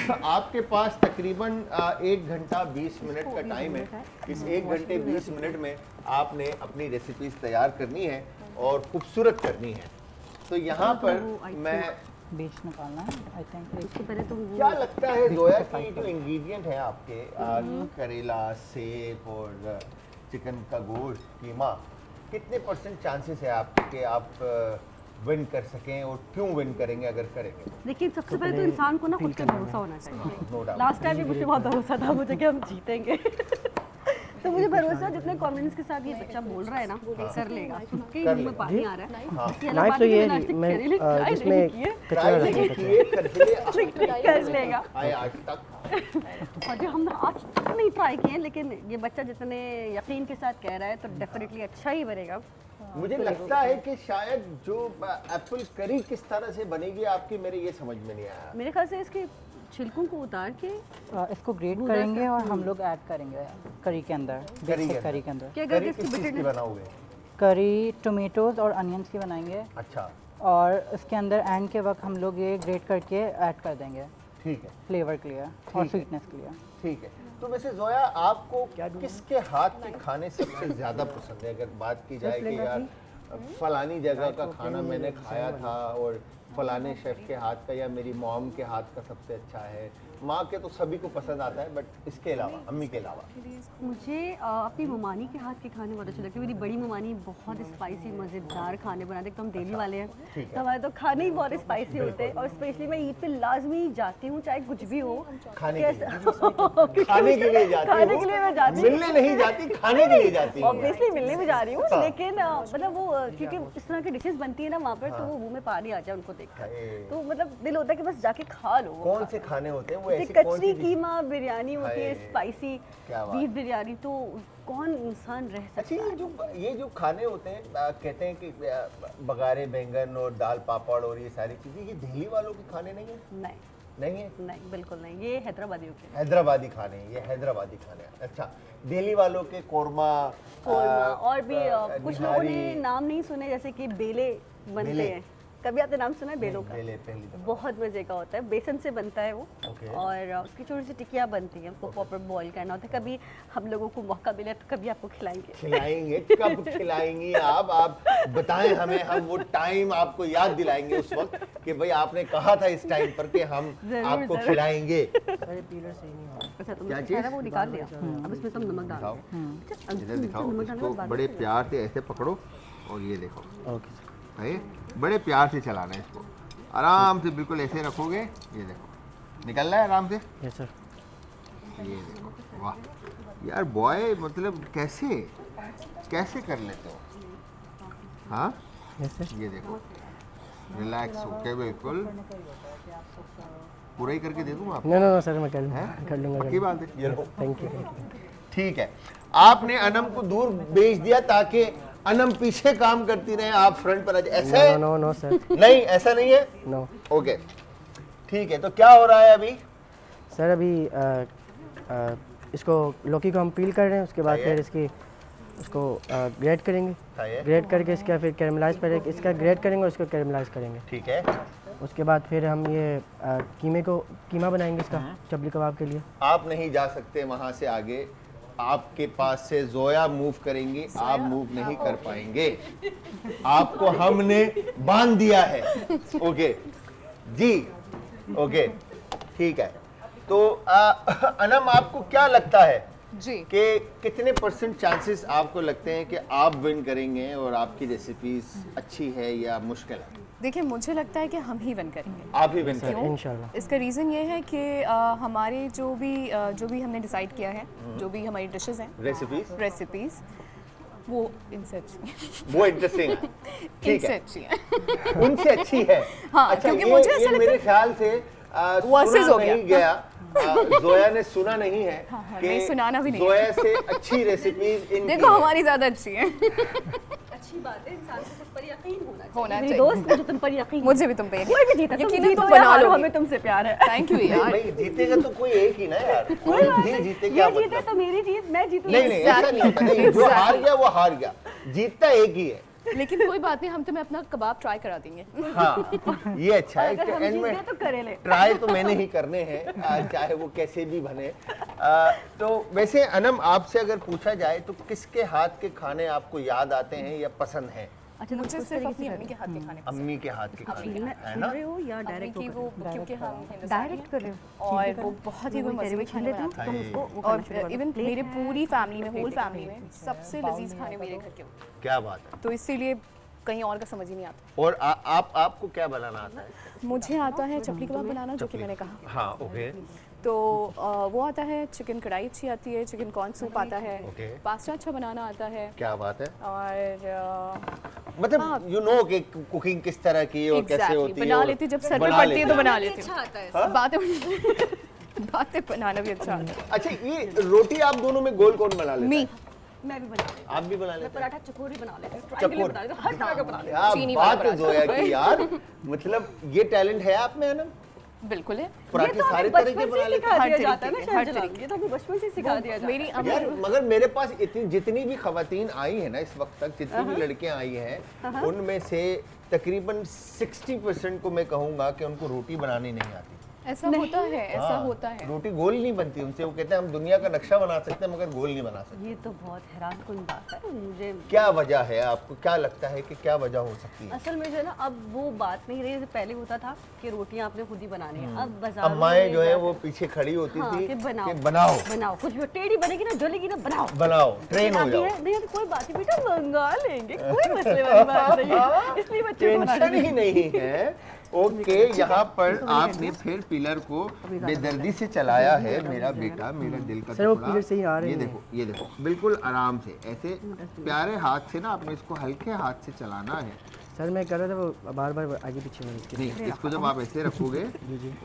Speaker 1: तो आपके पास तकरीबन 1 घंटा 20 मिनट का टाइम है। इस 1 घंटे 20 मिनट में आपने अपनी रेसिपीज तैयार करनी है और खूबसूरत करनी है। तो यहाँ पर मैं
Speaker 2: बीज निकालना है आई थिंक।
Speaker 4: उससे पहले तो वो
Speaker 1: क्या लगता है जोया कि जो इंग्रेडिएंट है आपके करेला, सेब और चिकन का गोश्त, कीमा, कितने % चांसेस है आपके कि आप विन कर सकें और क्यों विन करेंगे अगर करेंगे?
Speaker 4: लेकिन सबसे पहले तो इंसान को ना खुद पे भरोसा होना
Speaker 1: No
Speaker 4: चाहिए।
Speaker 1: doubt.
Speaker 4: लास्ट टाइम भी मुझे बहुत भरोसा था मुझे कि हम जीतेंगे। तो मुझे भरोसा जितने कॉन्फिडेंस के साथ ये बच्चा बोल रहा है ना कर लेगा। उसके
Speaker 1: कर
Speaker 4: मुंह में
Speaker 1: लेगा।
Speaker 4: पानी आ रहा है।
Speaker 1: हाँ।
Speaker 4: इसके अलावा
Speaker 3: नाइफ तो
Speaker 4: बाकी
Speaker 3: ये
Speaker 4: मैंने आज
Speaker 3: है
Speaker 4: तक
Speaker 3: मैं
Speaker 4: करेले try नहीं
Speaker 3: जिसमें
Speaker 4: किए।
Speaker 3: कचरा
Speaker 1: ट्राई
Speaker 3: रहता
Speaker 1: नहीं
Speaker 3: है।
Speaker 1: किए, करेले
Speaker 4: कर लेगा।
Speaker 1: आए आज तक
Speaker 4: और जो हमने आज तक नहीं ट्राई किए हैं, लेकिन ये बच्चा जितने यकीन के साथ कह रहा है तो डेफिनेटली अच्छा ही बनेगा।
Speaker 1: मुझे लगता है कि शायद जो एप्पल करी किस तरह से बनेगी आपकी, मेरे ये समझ में नहीं आया।
Speaker 4: मेरे ख्याल से इसके छिलकों को उतार के
Speaker 2: इसको ग्रेट करेंगे और हम लोग ऐड करेंगे करी के अंदर, बेसिक करी के अंदर।
Speaker 4: क्या
Speaker 1: करी
Speaker 4: करके
Speaker 1: किस
Speaker 4: इसकी
Speaker 1: चीज़ की
Speaker 4: बिटर
Speaker 1: बनाओगे?
Speaker 2: करी टोमेटोज और अनियंस की बनाएंगे
Speaker 1: अच्छा,
Speaker 2: और इसके अंदर एंड के वक्त हम लोग ये ग्रेट करके ऐड कर देंगे
Speaker 1: ठीक है,
Speaker 2: फ्लेवर के लिए और स्वीटनेस के लिए।
Speaker 1: ठीक है। तो वैसे जोया, आपको किसके हाथ के खाने सबसे ज़्यादा पसंद है? अगर बात की जाए कि यार फलानी जगह का खाना मैंने खाया था और फलाने शेफ के हाथ का या मेरी मॉम के हाथ का सबसे अच्छा है। माँ के तो सभी को पसंद आता है, बट इसके अलावा, अम्मी के अलावा
Speaker 4: मुझे अपनी ममानी के हाथ के खाने बहुत अच्छे लगते हैं। मेरी बड़ी ममानी बहुत स्पाइसी मज़ेदार खाने बनाते हैं। तो हम दिल्ली वाले हैं, तो हमारे तो खाने ही बहुत स्पाइसी होते हैं। और स्पेशली मैं ईद पे लाजमी जाती हूँ, चाहे कुछ भी हो।
Speaker 1: खाने के लिए खाने के लिए जाती
Speaker 4: खाने
Speaker 1: हूँ?
Speaker 4: के लिए मैं जाती हूँ।
Speaker 1: मिलने नहीं जाती, खाने के लिए जाती हूँ।
Speaker 4: ऑब्वियसली मिलने भी जा रही हूँ,
Speaker 1: हाँ।
Speaker 4: लेकिन मतलब वो क्योंकि इस तरह की डिशेस बनती है ना वहाँ पर, तो वो मुंह में पानी आ जाए उनको देखकर।
Speaker 1: हाय।
Speaker 4: तो मतलब दिल होता है कि बस जाके खा लो।
Speaker 1: कौन से खाने होते हैं वो?
Speaker 4: जैसे
Speaker 1: ऐसी कौन सी
Speaker 4: कचरी कीमा बिरयानी होती है,
Speaker 1: हाय।
Speaker 4: स्पाइसी
Speaker 1: क्या बात
Speaker 4: बीफ बिरयानी, तो कौन इंसान रह
Speaker 1: अच्छा,
Speaker 4: सकता है।
Speaker 1: ये जो खाने होते हैं, कहते हैं कि बघारे बैंगन और दाल पापड़ और ये सारी चीजें, ये दिल्ली वालों के खाने नहीं है?
Speaker 4: नहीं
Speaker 1: नहीं है,
Speaker 4: नहीं बिल्कुल नहीं, ये हैदराबादियों के
Speaker 1: हैदराबादी खाने हैं, ये हैदराबादी खाने हैं। अच्छा, दिल्ली वालों के कोरमा,
Speaker 4: कोरमा और भी कुछ लोगों ने
Speaker 1: निहारी,
Speaker 4: नाम नहीं सुने, जैसे कि बेले बनते
Speaker 1: बेले?
Speaker 4: हैं। कभी आपने नाम सुना है बेलों का?
Speaker 1: पहले पहली दफा।
Speaker 4: बहुत मजे का होता है, बेसन से बनता है वो।
Speaker 1: Okay.
Speaker 4: और उसकी छोटी सी टिकिया बनती है, उसको प्रॉपर बॉईल करना होता है। कभी हम लोगों को मौका मिले तो कभी आपको खिलाएंगे।
Speaker 1: खिलाएंगे, कब खिलाएंगी आप बताएं हमें, हम वो टाइम आपको याद दिलाएंगे उस वक्त कि भाई आपने कहा था इस टाइम पर कि हम
Speaker 4: जरूर,
Speaker 1: आपको
Speaker 4: जरूर।
Speaker 1: खिलाएंगे।
Speaker 3: सारे पीलर सही नहीं हो
Speaker 4: अच्छा, तुमने
Speaker 1: क्या
Speaker 4: खाया
Speaker 1: चीज़?
Speaker 4: वो निकाल लिया। अब इसमें सब नमक डाल
Speaker 1: दिखाओ,
Speaker 4: दो। अच्छा,
Speaker 1: इधर दिखाओ,
Speaker 4: नमक डालने के
Speaker 1: इसको
Speaker 4: बाद
Speaker 1: बड़े प्यार से ऐसे पकड़ो और ये देखो,
Speaker 3: ओके
Speaker 1: है बड़े प्यार से चलाना है इसको, आराम से बिल्कुल ऐसे रखोगे, ये देखो निकल रहा है आराम से,
Speaker 3: यस सर।
Speaker 1: ये देखो। वाह यार बॉय, मतलब कैसे कैसे कर लेते हो? हाँ,
Speaker 3: यस सर।
Speaker 1: ये देखो, रिलैक्स होके बिल्कुल पूरा ही करके दे दूंगा आपको।
Speaker 3: नो नो नो सर, मैं
Speaker 1: हैं?
Speaker 3: कर लूँगा।
Speaker 1: पक्की बात है, ये लो।
Speaker 3: Thank you.
Speaker 1: ठीक है, आपने अनम को दूर भेज दिया ताकि अनम पीछे काम करती रहे, आप फ्रंट पर आ जाए, ऐसा है?
Speaker 3: नो नो नो सर,
Speaker 1: नहीं, ऐसा नहीं है।
Speaker 3: नो
Speaker 1: ओके, ठीक है। तो क्या हो रहा है अभी?
Speaker 3: सर। अभी इसको लौकी को हम पील कर रहे हैं, उसके बाद
Speaker 1: सही है।
Speaker 3: फिर इसकी उसको ग्रेट करेंगे।
Speaker 1: सही है।
Speaker 3: ग्रेट करके इसका फिर कैरमलाइज करेंगे, इसका ग्रेट करेंगे और इसको कैरमलाइज करेंगे।
Speaker 1: ठीक है,
Speaker 3: उसके बाद फिर हम ये कीमा बनाएंगे इसका चपली कबाब के लिए।
Speaker 1: आप नहीं जा सकते वहां से आगे, आपके पास से जोया मूव करेंगी, आप मूव नहीं कर पाएंगे, आपको हमने बांध दिया है। ओके जी, ओके, ठीक है। तो अनम, आपको क्या लगता है
Speaker 5: जी,
Speaker 1: कि कितने % चांसेस आपको लगते हैं कि आप विन करेंगे और आपकी रेसिपीज अच्छी है या मुश्किल है?
Speaker 5: देखिए मुझे लगता है कि हम ही विन करेंगे।
Speaker 1: आप ही विन
Speaker 3: सर
Speaker 1: करेंगे।
Speaker 3: इंशाल्लाह।
Speaker 5: इसका रीज़न ये है कि हमारे जो भी हमने डिसाइड किया है, जो भी हमारी डिशेस हैं, रेसिपीज, वो इनसे अच्छी हैं।
Speaker 1: वो इंटरेस्टिंग है, ठीक
Speaker 5: इनसे
Speaker 1: है,
Speaker 5: अच्छी हैं।
Speaker 1: उनसे अच्छी है।
Speaker 5: हाँ,
Speaker 1: अच्छा,
Speaker 5: क्योंकि
Speaker 1: ये-
Speaker 5: मुझे ऐसा
Speaker 1: ये
Speaker 5: लगता
Speaker 1: मेरे ख्याल से
Speaker 5: Versus
Speaker 1: सुना
Speaker 5: हो गया।
Speaker 1: नहीं गया, जोया ने सुना नहीं है
Speaker 5: हाँ,
Speaker 1: कि
Speaker 5: नहीं, सुनाना भी नहीं है।
Speaker 1: जोया से अच्छी रेसिपीज इनकी
Speaker 5: देखो
Speaker 1: है।
Speaker 5: हमारी ज़्यादा अच्छी है।
Speaker 4: अच्छी बात है, इंसान को तुम पर यकीन
Speaker 5: होना
Speaker 4: मेरी
Speaker 5: चाहिए।
Speaker 4: दोस्त, मुझे तुम पर यकीन।
Speaker 5: मुझे भी तुम पे
Speaker 4: कोई भी जीता, तुम
Speaker 5: यकीनन
Speaker 4: जीतो
Speaker 5: तुम
Speaker 4: या
Speaker 5: बना
Speaker 4: हारो,
Speaker 5: लोगी।
Speaker 4: हमें तुमसे प्यार है।
Speaker 5: थैंक यू
Speaker 1: नहीं
Speaker 5: यार।
Speaker 1: भाई, जीतेगा तो कोई एक ही ना यार, कोई भी जीते क्या
Speaker 4: ये जीते
Speaker 1: मतलब?
Speaker 4: तो मेरी जीत, मैं जीतू
Speaker 1: नहीं नहीं, ऐसा नहीं होता, नहीं, जो हार गया वो हार गया, जीतता एक ही है।
Speaker 5: लेकिन कोई बात नहीं, हम तुम्हें अपना कबाब ट्राई करा देंगे।
Speaker 1: हाँ, ये अच्छा है
Speaker 4: अगर
Speaker 1: कि
Speaker 4: हम
Speaker 1: एंड
Speaker 4: जीत
Speaker 1: में
Speaker 4: गए तो करे ले।
Speaker 1: ट्राई तो मैंने ही करने हैं, चाहे वो कैसे भी बने। तो वैसे अनम, आपसे अगर पूछा जाए तो किसके हाथ के खाने आपको याद आते हैं या पसंद हैं?
Speaker 4: अच्छा,
Speaker 5: मुझे सिर्फ अपनी अम्मी के हाथ के खाने पसंद
Speaker 1: अम्मी के हाथ के खाने,
Speaker 4: छील
Speaker 1: है ना?
Speaker 4: रहे हो या
Speaker 5: हैं।
Speaker 4: डायरेक्ट
Speaker 5: अम्मी की वो, क्योंकि हम हिंदुस्तानी
Speaker 4: डायरेक्ट कर रहे हो?
Speaker 5: हैं और वो बहुत ही कोई मजे में खाने बनाते हैं।
Speaker 4: तुम उसको वो
Speaker 5: और
Speaker 4: करना शुरू कर दो।
Speaker 5: इवन
Speaker 4: प्लेट
Speaker 5: मेरे
Speaker 4: है,
Speaker 5: पूरी फैमिली में, होल फैमिली में सबसे लजीज खाने मेरे घर के होते हैं।
Speaker 1: क्या बात है।
Speaker 5: तो इसीलिए कहीं और का समझ ही नहीं आता।
Speaker 1: और आपको क्या बनाना आता है?
Speaker 5: मुझे आता है चपली कबाब बनाना, जो कि मैंने कहा।
Speaker 1: हाँ, ओके,
Speaker 5: तो वो आता है, चिकन कढ़ाई अच्छी आती है, चिकन कॉर्न सूप आता है,
Speaker 1: ओके।
Speaker 5: पास्ता अच्छा बनाना आता है,
Speaker 1: क्या बात है।
Speaker 5: और
Speaker 1: मतलब यू नो कि कुकिंग किस तरह की और कैसे
Speaker 5: एग्जैक्टली
Speaker 1: होती है,
Speaker 5: बना
Speaker 1: और
Speaker 5: लेती, जब सर पे
Speaker 1: बना
Speaker 5: पड़ती है
Speaker 1: लेती
Speaker 5: तो
Speaker 1: है।
Speaker 5: बना लेती हूँ। बात है बातें बनाना भी अच्छा आता है।
Speaker 1: अच्छा, ये रोटी आप दोनों में गोल कौन बना लेता
Speaker 5: मी
Speaker 1: है?
Speaker 4: मैं भी बना लेती हूँ।
Speaker 1: आप भी बना
Speaker 4: मैं
Speaker 1: लेते हैं?
Speaker 4: पराठा चकोरी बना लेती हूँ, triangular बना लेती हूँ, हर तरह का बना लेती हूँ।
Speaker 1: क्या
Speaker 5: चीनी वाला
Speaker 1: बात है
Speaker 5: पराठा।
Speaker 1: जोया की यार, मतलब ये टैलेंट है आप में अनम?
Speaker 5: बिल्कुल है।
Speaker 4: ये
Speaker 1: पराठे
Speaker 4: तो
Speaker 1: सारे
Speaker 4: हमें
Speaker 1: तरह के
Speaker 4: बचपन
Speaker 1: बना
Speaker 4: से
Speaker 1: लेते
Speaker 4: सिखा
Speaker 5: हर
Speaker 4: दिया
Speaker 5: तरीके
Speaker 4: जाता है ना
Speaker 5: के,
Speaker 4: शायद
Speaker 5: हर
Speaker 4: जलाल,
Speaker 5: तरीके
Speaker 4: ये तो हमें बचपन से सिखा दिया जाता है।
Speaker 5: मेरी अम्मी
Speaker 1: यार मगर मेरे पास इतनी जितनी भी खवातीन आई है ना इस वक्त तक, जितनी भी लड़कियां आई हैं, उनमें से तकरीबन 60% को मैं कहूंगा कि उनको रोटी बनानी नहीं आती।
Speaker 5: ऐसा होता है, ऐसा
Speaker 1: हाँ,
Speaker 5: होता है।
Speaker 1: रोटी गोल नहीं बनती उनसे। वो कहते हैं हम दुनिया का नक्शा बना सकते हैं मगर गोल नहीं बना सकते।
Speaker 4: ये तो बहुत हैरान कुन बात है मुझे।
Speaker 1: क्या वजह है, आपको क्या लगता है कि क्या वजह हो सकती है?
Speaker 4: असल में जो है ना, अब वो बात नहीं रही। जैसे पहले होता था कि रोटियां आपने खुद ही बनानी है, अब बाजार
Speaker 1: अम्माएं जो है वो पीछे खड़ी होती थी
Speaker 4: कि बनाओ
Speaker 1: कि बनाओ
Speaker 4: बनाओ, कुछ भी टेढ़ी बनेगी ना, जलेगी ना, बनाओ
Speaker 1: बनाओ, ट्रेन हो
Speaker 4: अभी
Speaker 1: जाओ।
Speaker 4: है नहीं तो कोई बात नहीं बेटा, मंगा लेंगे, कोई मसले वाली बात नहीं है। इसलिए बच्चे को बना
Speaker 1: टेंशन ही नहीं है। ओके, यहाँ पर आपने फिर पिलर को बेदर्दी से चलाया है मेरा बेटा, मेरा दिल का
Speaker 3: सर, वो
Speaker 1: टुकड़ा।
Speaker 3: पिलर सही आ रहे
Speaker 1: ये
Speaker 3: हैं।
Speaker 1: देखो, ये देखो, बिल्कुल आराम से, ऐसे प्यारे हाथ से ना आपने इसको हल्के हाथ से चलाना है।
Speaker 3: सर मैं कर रहा था वो बार बार आगे पीछे में इसके।
Speaker 1: नहीं, इसको जब आप ऐसे रखोगे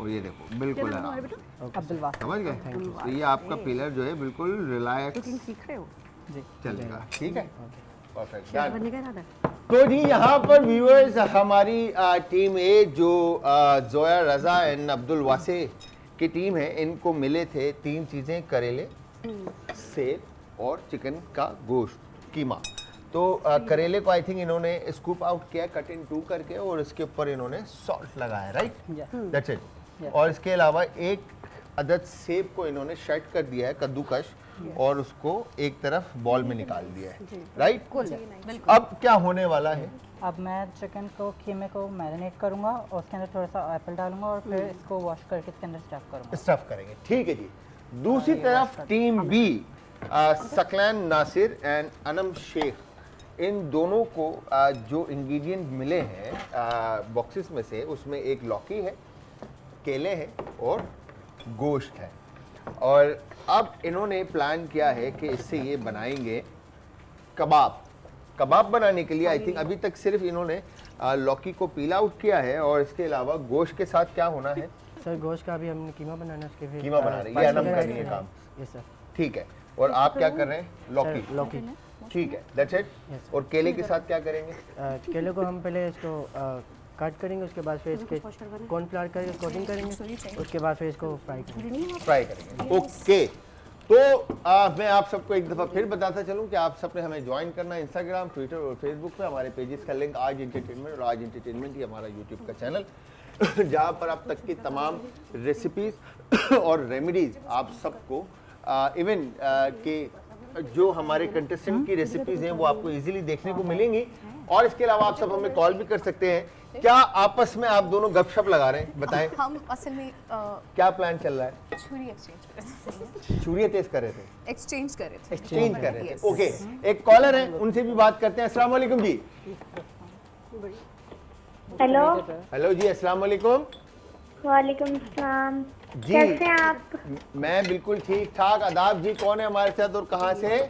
Speaker 1: और ये देखो बिल्कुल आराम,
Speaker 2: अब्दुल वासिफ।
Speaker 1: समझ गए? तो ये आपका पिलर जो है बिल्कुल रिलैक्स
Speaker 4: कुकिंग सीख रहे हो,
Speaker 1: चलेगा। ठीक है, परफेक्ट,
Speaker 4: शेफ बनने का इरादा है?
Speaker 1: तो जी यहाँ पर व्यूअर्स हमारी टीम ए जो जोया रजा एंड अब्दुल वासे की टीम है, इनको मिले थे 3 चीज़ें, करेले, सेब और चिकन का गोश्त, कीमा। तो करेले को आई थिंक इन्होंने स्कूप आउट किया कट इन 2 करके, और इसके ऊपर इन्होंने सॉल्ट लगाया, राइट, दैट्स इट। और इसके अलावा एक अदद सेब को इन्होंने शट कर दिया है, कद्दूकश, और उसको एक तरफ बॉल में निकाल दिया है, राइट। अब क्या होने वाला है?
Speaker 2: अब मैं चिकन को, कीमे को मैरिनेट करूंगा और उसके अंदर थोड़ा सा एप्पल डालूंगा और फिर इसको वॉश करके इसके अंदर स्टफ करूंगा।
Speaker 1: स्टफ करेंगे, ठीक है जी। दूसरी तरफ team B, Saqlain Nasir and Anam Shaikh, इन दोनों को जो इंग्रेडिएंट मिले हैं बॉक्सेस में से, उसमें एक लौकी है, केले हैं और गोश्त है। और अब इन्होंने प्लान किया है कि इससे ये बनाएंगे कबाब। कबाब बनाने के लिए आई थिंक अभी तक सिर्फ इन्होंने लौकी को पील आउट किया है, और इसके अलावा गोश्त के साथ क्या होना है?
Speaker 3: सर गोश्त का अभी हमने कीमा बनाना है, उसके फिर
Speaker 1: कीमा बना रहे हैं, ये अनम कर रही है काम,
Speaker 3: यस सर।
Speaker 1: ठीक है। और आप क्या कर रहे हैं? लौकी,
Speaker 3: सर लौकी।
Speaker 1: ठीक है, दैट्स इट।
Speaker 3: Yes,
Speaker 1: और केले के साथ क्या करेंगे?
Speaker 3: केले को हम पहले इसको कट करेंगे, उसके बाद फिर इसके कॉर्नफ्लावर करके कोटिंग करेंगे, उसके बाद फिर इसको फ्राई करेंगे।
Speaker 1: फ्राई करेंगे, ओके। तो मैं आप सबको एक दफ़ा फिर बताता चलूं कि आप सबने हमें ज्वाइन करना है इंस्टाग्राम, ट्विटर और फेसबुक पे। हमारे पेजेस का लिंक आज एंटरटेनमेंट, और आज एंटरटेनमेंट ही हमारा यूट्यूब का चैनल, जहां पर अब तक की तमाम रेसिपीज़ और रेमेडीज़ आप सबको इवन के जो हमारे कंटेस्टेंट की रेसिपीज़ हैं वो आपको इजीली देखने को मिलेंगी। और इसके अलावा आप सब हमें कॉल भी कर सकते हैं। क्या आपस में आप दोनों गपशप लगा रहे हैं? बताएं,
Speaker 5: हम असल में
Speaker 1: क्या प्लान चल रहा है?
Speaker 5: छुरी एक्सचेंज कर रहे थे।
Speaker 1: छुरियां तेज कर रहे थे,
Speaker 5: एक्सचेंज कर रहे थे।
Speaker 1: एक्सचेंज कर रहे थे,
Speaker 5: Yes.
Speaker 1: ओके। एक कॉलर है, उनसे भी बात करते हैं। अस्सलाम वालेकुम जी।
Speaker 6: हेलो,
Speaker 1: हेलो जी, अस्सलाम वालेकुम
Speaker 6: वालेकुम सलाम।
Speaker 1: जी।
Speaker 6: कैसे हैं आप?
Speaker 1: मैं बिल्कुल ठीक ठाक। आदाब जी, कौन है हमारे साथ और कहाँ से?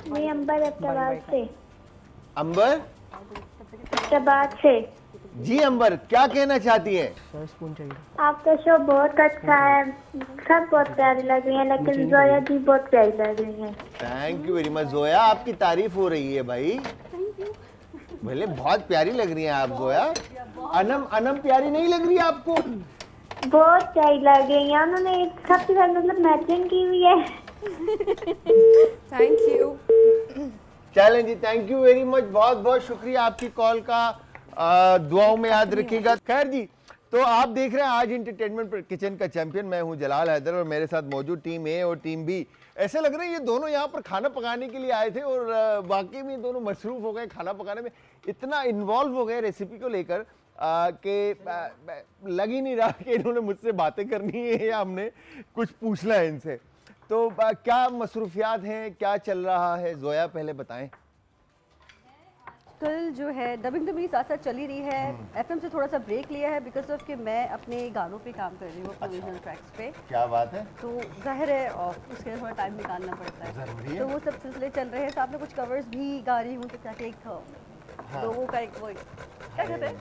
Speaker 6: मैं अंबर अब्बास से।
Speaker 1: अंबर
Speaker 6: अब्बास से।
Speaker 1: जी, अंबर क्या कहना चाहती हैं?
Speaker 3: सर स्पून चाहिए।
Speaker 6: आपका शो बहुत अच्छा है, सब बहुत प्यारी लग रही है, लेकिन जोया जी बहुत प्यारी लग रही है।
Speaker 1: Thank you very much Zoya, आपकी तारीफ हो रही है भाई। भले बहुत प्यारी लग रही हैं आप जोया। अनम, अनम प्यारी नहीं लग रही है आपको?
Speaker 6: बहुत प्यारी लग रही है, उन्होंने सबके साथ मतलब मैचिंग की हुई है।
Speaker 5: Thank you.
Speaker 1: चलें जी, थैंक यू वेरी मच, बहुत बहुत शुक्रिया आपकी कॉल का। दुआओं में याद रखिएगा। खैर जी, तो आप देख रहे हैं आज एंटरटेनमेंट पर किचन का चैंपियन। मैं हूं जलाल हैदर और मेरे साथ मौजूद टीम ए और टीम बी। ऐसे लग रहा है ये दोनों यहाँ पर खाना पकाने के लिए आए थे और वाकई में दोनों मसरूफ हो गए खाना पकाने में, इतना इन्वॉल्व हो गए रेसिपी को लेकर कि लग ही नहीं रहा कि इन्होंने मुझसे बातें करनी है या हमने कुछ पूछना है इनसे। तो क्या मसरूफियात हैं, क्या चल रहा है? जोया पहले बताएं।
Speaker 4: कल जो है डबिंग तो मेरी साथ साथ चली रही है। एफएम से थोड़ा सा ब्रेक लिया है बिकॉज ऑफ कि मैं अपने गानों पे काम कर रही हूँ, अपने ओरिजिनल ट्रैक्स पे।
Speaker 1: क्या बात है?
Speaker 4: तो जाहिर है और उसके लिए थोड़ा टाइम निकालना पड़ता है,
Speaker 1: ज़रूरी है।
Speaker 4: तो वो सब सिलसिले चल रहे हैं। साथ में कुछ कवर्स भी गा रही हूँ ताकि एक लोगों का एक वो क्या कहते हैं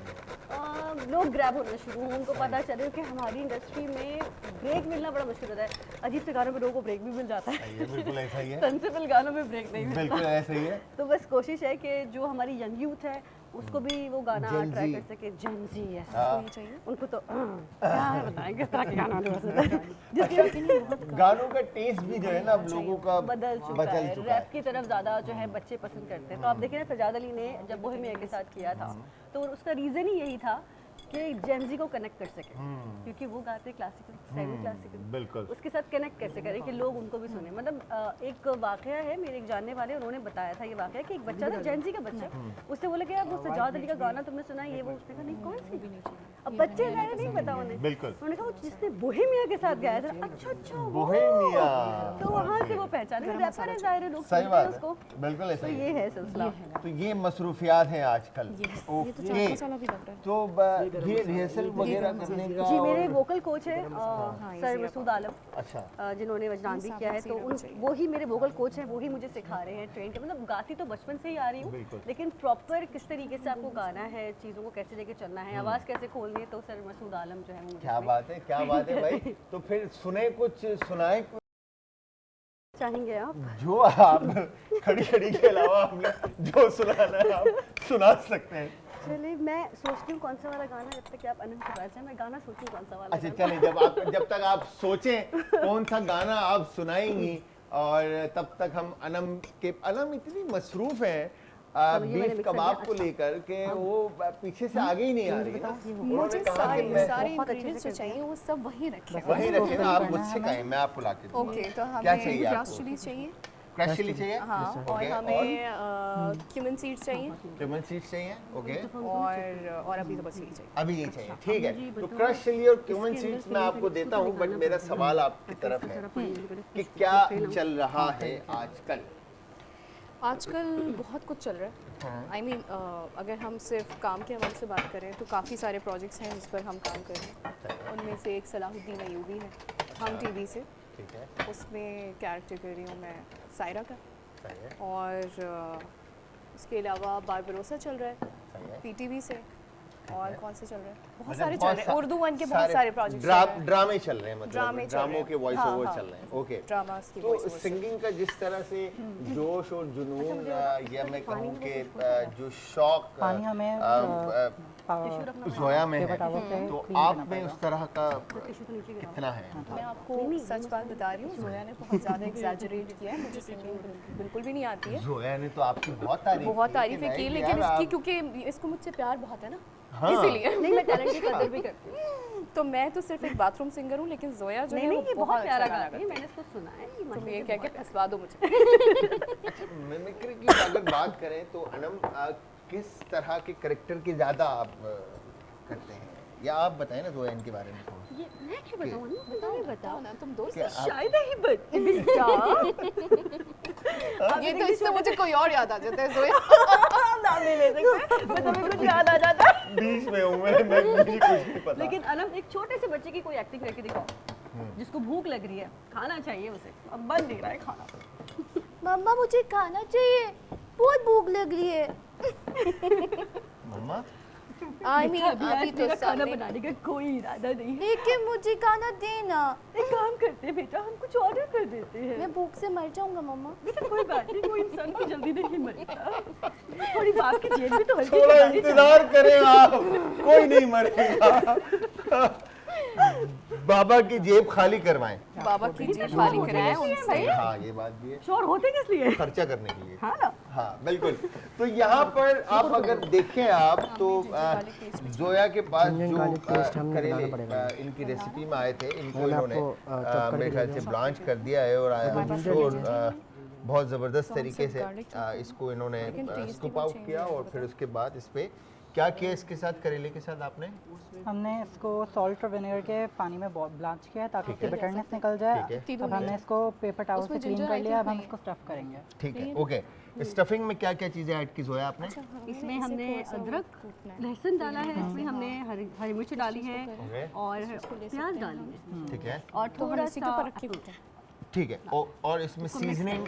Speaker 4: लोग ग्रैब होना शुरू हों, उनको पता चले कि हमारी इंडस्ट्री में ब्रेक मिलना बड़ा मुश्किल होता है। अजीब से गानों में लोगों को ब्रेक भी मिल जाता है,
Speaker 1: ये बिल्कुल ऐसा ही है,
Speaker 4: सेंसिबल गानों में ब्रेक नहीं मिलता।
Speaker 1: बिल्कुल ऐसा ही है।
Speaker 4: तो बस कोशिश है कि जो हमारी यंग यूथ है उसको भी वो गाना
Speaker 1: Gen
Speaker 4: ट्राई
Speaker 1: Z।
Speaker 4: कर सके। जेन जी है
Speaker 1: हाँ।
Speaker 4: उनको तो क्या बताएं किस तरह के गाना होने पसंद है जिसके
Speaker 1: गानों का टेस्ट भी जो है ना अब लोगों का
Speaker 4: बदल चुका है। रैप की तरफ ज़्यादा जो है बच्चे पसंद करते हैं। तो आप देखिए ना, सजाद अली ने जब बोहेमिया के साथ किया था तो उसका रीज़न ही यही था कि जेनजी को कनेक्ट कर सके, क्योंकि वो गाते क्लासिकल, सेमी क्लासिकल,
Speaker 1: बिल्कुल।
Speaker 4: उसके साथ कनेक्ट कैसे करें कि लोग उनको भी सुने। मतलब एक वाकया है, मेरे एक जानने वाले उन्होंने बताया था ये वाकया कि एक बच्चा था, जेनजी का बच्चा, उससे बोला कि यार वो सजाद अली का गाना तुमने सुना ये वो, उसने कहा नहीं कौन सी। अब बच्चे गए नहीं पता उन्हें,
Speaker 1: बिल्कुल।
Speaker 4: उन्होंने कहा वो जिसने बोहेमिया के साथ गाया था। अच्छा अच्छा वो।
Speaker 1: बोहेमिया।
Speaker 4: तो वहाँ से वो पहचाने रैपर है, ज़ाहिर है लोग
Speaker 1: सही
Speaker 4: सुनते हैं
Speaker 1: बात
Speaker 4: उसको।
Speaker 1: है, बिल्कुल ऐसा
Speaker 4: तो
Speaker 1: ही
Speaker 4: ये है सिलसिला।
Speaker 1: तो ये मसरूफियात हैं आजकल।
Speaker 5: ये तो चाट
Speaker 1: ओके,
Speaker 5: मसाला भी लग रहा है।
Speaker 1: तो ये रिहर्सल वगैरह करने का
Speaker 4: जी मेरे
Speaker 1: और-
Speaker 4: वोकल कोच है सर मसूद आलम,
Speaker 1: अच्छा
Speaker 4: जिन्होंने वजदान भी किया है। तो उन वो ही मेरे वोकल कोच हैं, वो ही मुझे सिखा रहे हैं, ट्रेन के। मतलब गाती तो बचपन से ही आ रही हूँ, लेकिन प्रॉपर किस तरीके से आपको गाना है, चीज़ों को कैसे लेके चलना है, आवाज़ कैसे खोलनी है, तो सर मसूद आलम जो है वो मुझे
Speaker 1: क्या बात है, क्या बात है भाई। तो फिर सुने कुछ, सुनाए कुछ
Speaker 4: चाहेंगे आप।
Speaker 1: जो आप खड़ी खड़ी के अलावा हमें जो सुनाना है आप सुना सकते हैं।
Speaker 4: चलिए मैं सोचती हूँ कौन सा वाला गाना, जब तक कि आप अनंत के पास हैं मैं गाना सोचूँ कौन सा वाला
Speaker 1: अच्छा
Speaker 4: गाना।
Speaker 1: चलिए, जब तक आप सोचें कौन सा गाना आप सुनाएंगी, और तब तक हम अनम इतनी मसरूफ है
Speaker 4: चलो, ये मैंने
Speaker 1: बीफ
Speaker 4: mix कर
Speaker 1: कबाब
Speaker 4: दिया।
Speaker 1: को लेकर के वो पीछे से आगे ही नहीं आ रही है।
Speaker 5: मुझे
Speaker 1: उन्होंने कहा कि
Speaker 5: सारे
Speaker 1: मैं
Speaker 5: सारे
Speaker 4: बहुत अच्छे
Speaker 5: इंग्रेडिएंट्स
Speaker 4: से
Speaker 5: जो चाहिए वो सब वहीं रखे हैं।
Speaker 1: वहीं रखे ना, आप मुझसे कहें मैं आपको ला के दूंगा।
Speaker 5: ओके, तो
Speaker 1: क्या
Speaker 5: हमें
Speaker 1: चाहिए
Speaker 5: क्रश
Speaker 1: आपको?
Speaker 5: चिली चाहिए,
Speaker 1: क्रश चिली चाहिए,
Speaker 5: हाँ, और
Speaker 1: ओके,
Speaker 5: हमें क्यूमिन सीड्स चाहिए,
Speaker 1: क्यूमन सीड्स चाहिए, ओके,
Speaker 5: और अभी तो बस यही चाहिए।
Speaker 1: अभी ये चाहिए, ठीक है। तो क्रश चिली और क्यूमन सीड्स मैं आपको देता हूँ, बट मेरा सवाल आपकी तरफ है कि क्या चल रहा है आजकल?
Speaker 5: आजकल बहुत कुछ चल रहा है। आई मीन अगर हम सिर्फ काम के हवाले से बात करें तो काफ़ी सारे प्रोजेक्ट्स हैं जिस पर हम काम कर रहे हैं। उनमें से एक सलाहुद्दीन अयूबी है, हम टीवी से,
Speaker 1: ठीक है,
Speaker 5: उसमें कैरेक्टर कर रही हूँ मैं सायरा का।
Speaker 1: सही है,
Speaker 5: और उसके अलावा बारबरोसा चल रहा है
Speaker 1: सही है।
Speaker 5: पीटीवी से। और कौन से चल रहे हैं? बहुत
Speaker 1: मतलब
Speaker 5: सारे चल रहे हैं, उर्दू वन के बहुत सारे प्रोजेक्ट्स चल रहे हैं।
Speaker 1: ड्रामे चल रहे हैं, मतलब
Speaker 5: ड्रामे चल
Speaker 1: ड्रामों
Speaker 5: रहे
Speaker 1: के
Speaker 5: हैं।
Speaker 1: वॉइस
Speaker 5: हाँ,
Speaker 1: ओवर
Speaker 5: हाँ।
Speaker 1: चल रहे हैं, ओके।
Speaker 5: ड्रामास की
Speaker 1: तो
Speaker 5: voice overs।
Speaker 1: सिंगिंग का जिस तरह से जोश और जुनून, या मैं कहूँ कि जो शौक
Speaker 2: पानी हमें
Speaker 1: जोया में है,
Speaker 2: पेपर टॉवल से
Speaker 1: तो
Speaker 2: clean
Speaker 1: आप
Speaker 2: करना
Speaker 1: में
Speaker 2: पड़ेगा।
Speaker 1: उस तरह का कितना है?
Speaker 5: मैं आपको सच बात बता रही हूँ, जोया ने बहुत ज़्यादा एग्जैजरेट किया है। मुझे सिंगिंग बिल्कुल भी नहीं आती है।
Speaker 1: जोया ने तो आपकी बहुत तारीफ
Speaker 5: बहुत
Speaker 1: कि
Speaker 5: तारीफें की,
Speaker 1: भाई
Speaker 5: लेकिन
Speaker 1: यार
Speaker 5: इसकी
Speaker 1: आप-
Speaker 5: क्योंकि इसको मुझसे प्यार बहुत है ना,
Speaker 1: हाँ।
Speaker 5: इसीलिए।
Speaker 4: नहीं मैं टैलेंट की कदर भी करती हूँ।
Speaker 5: तो मैं तो सिर्फ एक बाथरूम सिंगर हूँ, लेकिन जोया जो
Speaker 4: नहीं
Speaker 5: है
Speaker 4: नहीं
Speaker 5: वो
Speaker 4: ये बहुत प्यारा
Speaker 5: अच्छा गाना
Speaker 4: गाती है, मैंने इसको सुना है। ये
Speaker 5: तुम
Speaker 4: मतलब
Speaker 5: ये
Speaker 4: कि
Speaker 5: कह के
Speaker 4: बहुत
Speaker 5: फंसवा दो मुझे।
Speaker 1: अच्छा, मिमिक्री की अगर बात करें तो अनम किस तरह के कैरेक्टर की ज़्यादा आप करते हैं, या आप बताएं ना जोया इनके बारे में थोड़ा।
Speaker 4: ये मैं क्यों बताऊँ ना, बताओ
Speaker 5: बताओ ना, तुम दोस्त
Speaker 1: क्या आप-
Speaker 4: शायद ही बेटा
Speaker 5: ये तो इससे मुझे कोई और याद आ जाता है जोया।
Speaker 4: नाम नहीं ले सकते, मतलब मेरे कुछ याद आ जाता है।
Speaker 1: बीच में हूँ मैं मुझे कुछ नहीं पता।
Speaker 4: लेकिन अनम एक छोटे से बच्चे की कोई एक्टिंग करके दिखाओ जिसको भूख लग रही है, खाना चाहिए उसे, अब बन नहीं रहा है खाना।
Speaker 7: मम्मा मुझे खाना चाहिए, बहुत भूख लग रही है।
Speaker 1: मम्मा
Speaker 5: आई मीन
Speaker 4: अभी आज
Speaker 5: अभी तो
Speaker 4: मेरा खाना
Speaker 5: सामने
Speaker 4: बनाने का कोई इरादा नहीं है।
Speaker 7: लेकिन मुझे खाना देना,
Speaker 4: एक काम करते हैं बेटा, हम कुछ ऑर्डर कर देते हैं।
Speaker 7: मैं भूख से मर जाऊंगा मम्मा।
Speaker 4: बेटा कोई बात नहीं, कोई इंसान की जल्दी नहीं मरता। थोड़ी बाप की जेब भी तो हल्की
Speaker 1: थोड़ा
Speaker 4: हमारी
Speaker 1: इंतजार करें आप, कोई नहीं मरेगा। बाबा की जेब खाली करवाएं।
Speaker 5: बाबा की जेब खाली कराए उनसे।
Speaker 1: हाँ ये बात भी है,
Speaker 4: शोर होते किस लिए?
Speaker 1: खर्चा करने के लिए।
Speaker 4: हाँ ना।
Speaker 1: हाँ बिल्कुल। तो यहाँ पर आप अगर देखें आप तो जोया के पास
Speaker 3: Onion
Speaker 1: जो
Speaker 3: garlic paste हमें
Speaker 1: करेले
Speaker 3: बनाना पड़ेगा।
Speaker 1: इनकी रेसिपी में आए थे, इनको
Speaker 3: मैंने
Speaker 1: इन्होंने
Speaker 3: आपको, chop करके
Speaker 1: मेरे ख्याल
Speaker 3: भेजा
Speaker 1: से ब्लांच कर दिया है, और
Speaker 3: ginger
Speaker 1: इसको बहुत ज़बरदस्त तरीके से
Speaker 5: garlic chop
Speaker 1: इसको इन्होंने
Speaker 5: लेकिन taste
Speaker 1: स्कूप
Speaker 5: भी
Speaker 1: आउट
Speaker 5: change
Speaker 1: किया, और फिर उसके बाद इस पे क्या किया इसके साथ, करेले के साथ आपने?
Speaker 2: हमने इसको सॉल्ट और विनेगर के पानी में ब्लांच किया है ताकि
Speaker 1: ठीक है।
Speaker 2: इसकी बिटरनेस निकल जाए।
Speaker 1: ठीक है।
Speaker 2: अब हमने इसको पेपर टॉवल से
Speaker 5: उसमें
Speaker 2: क्लीन
Speaker 5: ginger
Speaker 2: कर
Speaker 5: I
Speaker 2: लिया, अब
Speaker 5: think
Speaker 2: हम
Speaker 5: नहीं
Speaker 2: इसको स्टफ करेंगे।
Speaker 1: ठीक है, ओके। स्टफिंग में क्या क्या चीज़ें ऐड की जोया आपने?
Speaker 4: इसमें हमने अदरक लहसुन डाला है, इसमें हमने हरी मिर्च डाली है
Speaker 1: ओके,
Speaker 4: और प्याज डाली है,
Speaker 1: ठीक है,
Speaker 4: और
Speaker 5: तो हम
Speaker 4: थोड़ा
Speaker 5: इसी के
Speaker 4: सा
Speaker 5: ऊपर रख के कूटें।
Speaker 1: ठीक है। और इसमें सीजनिंग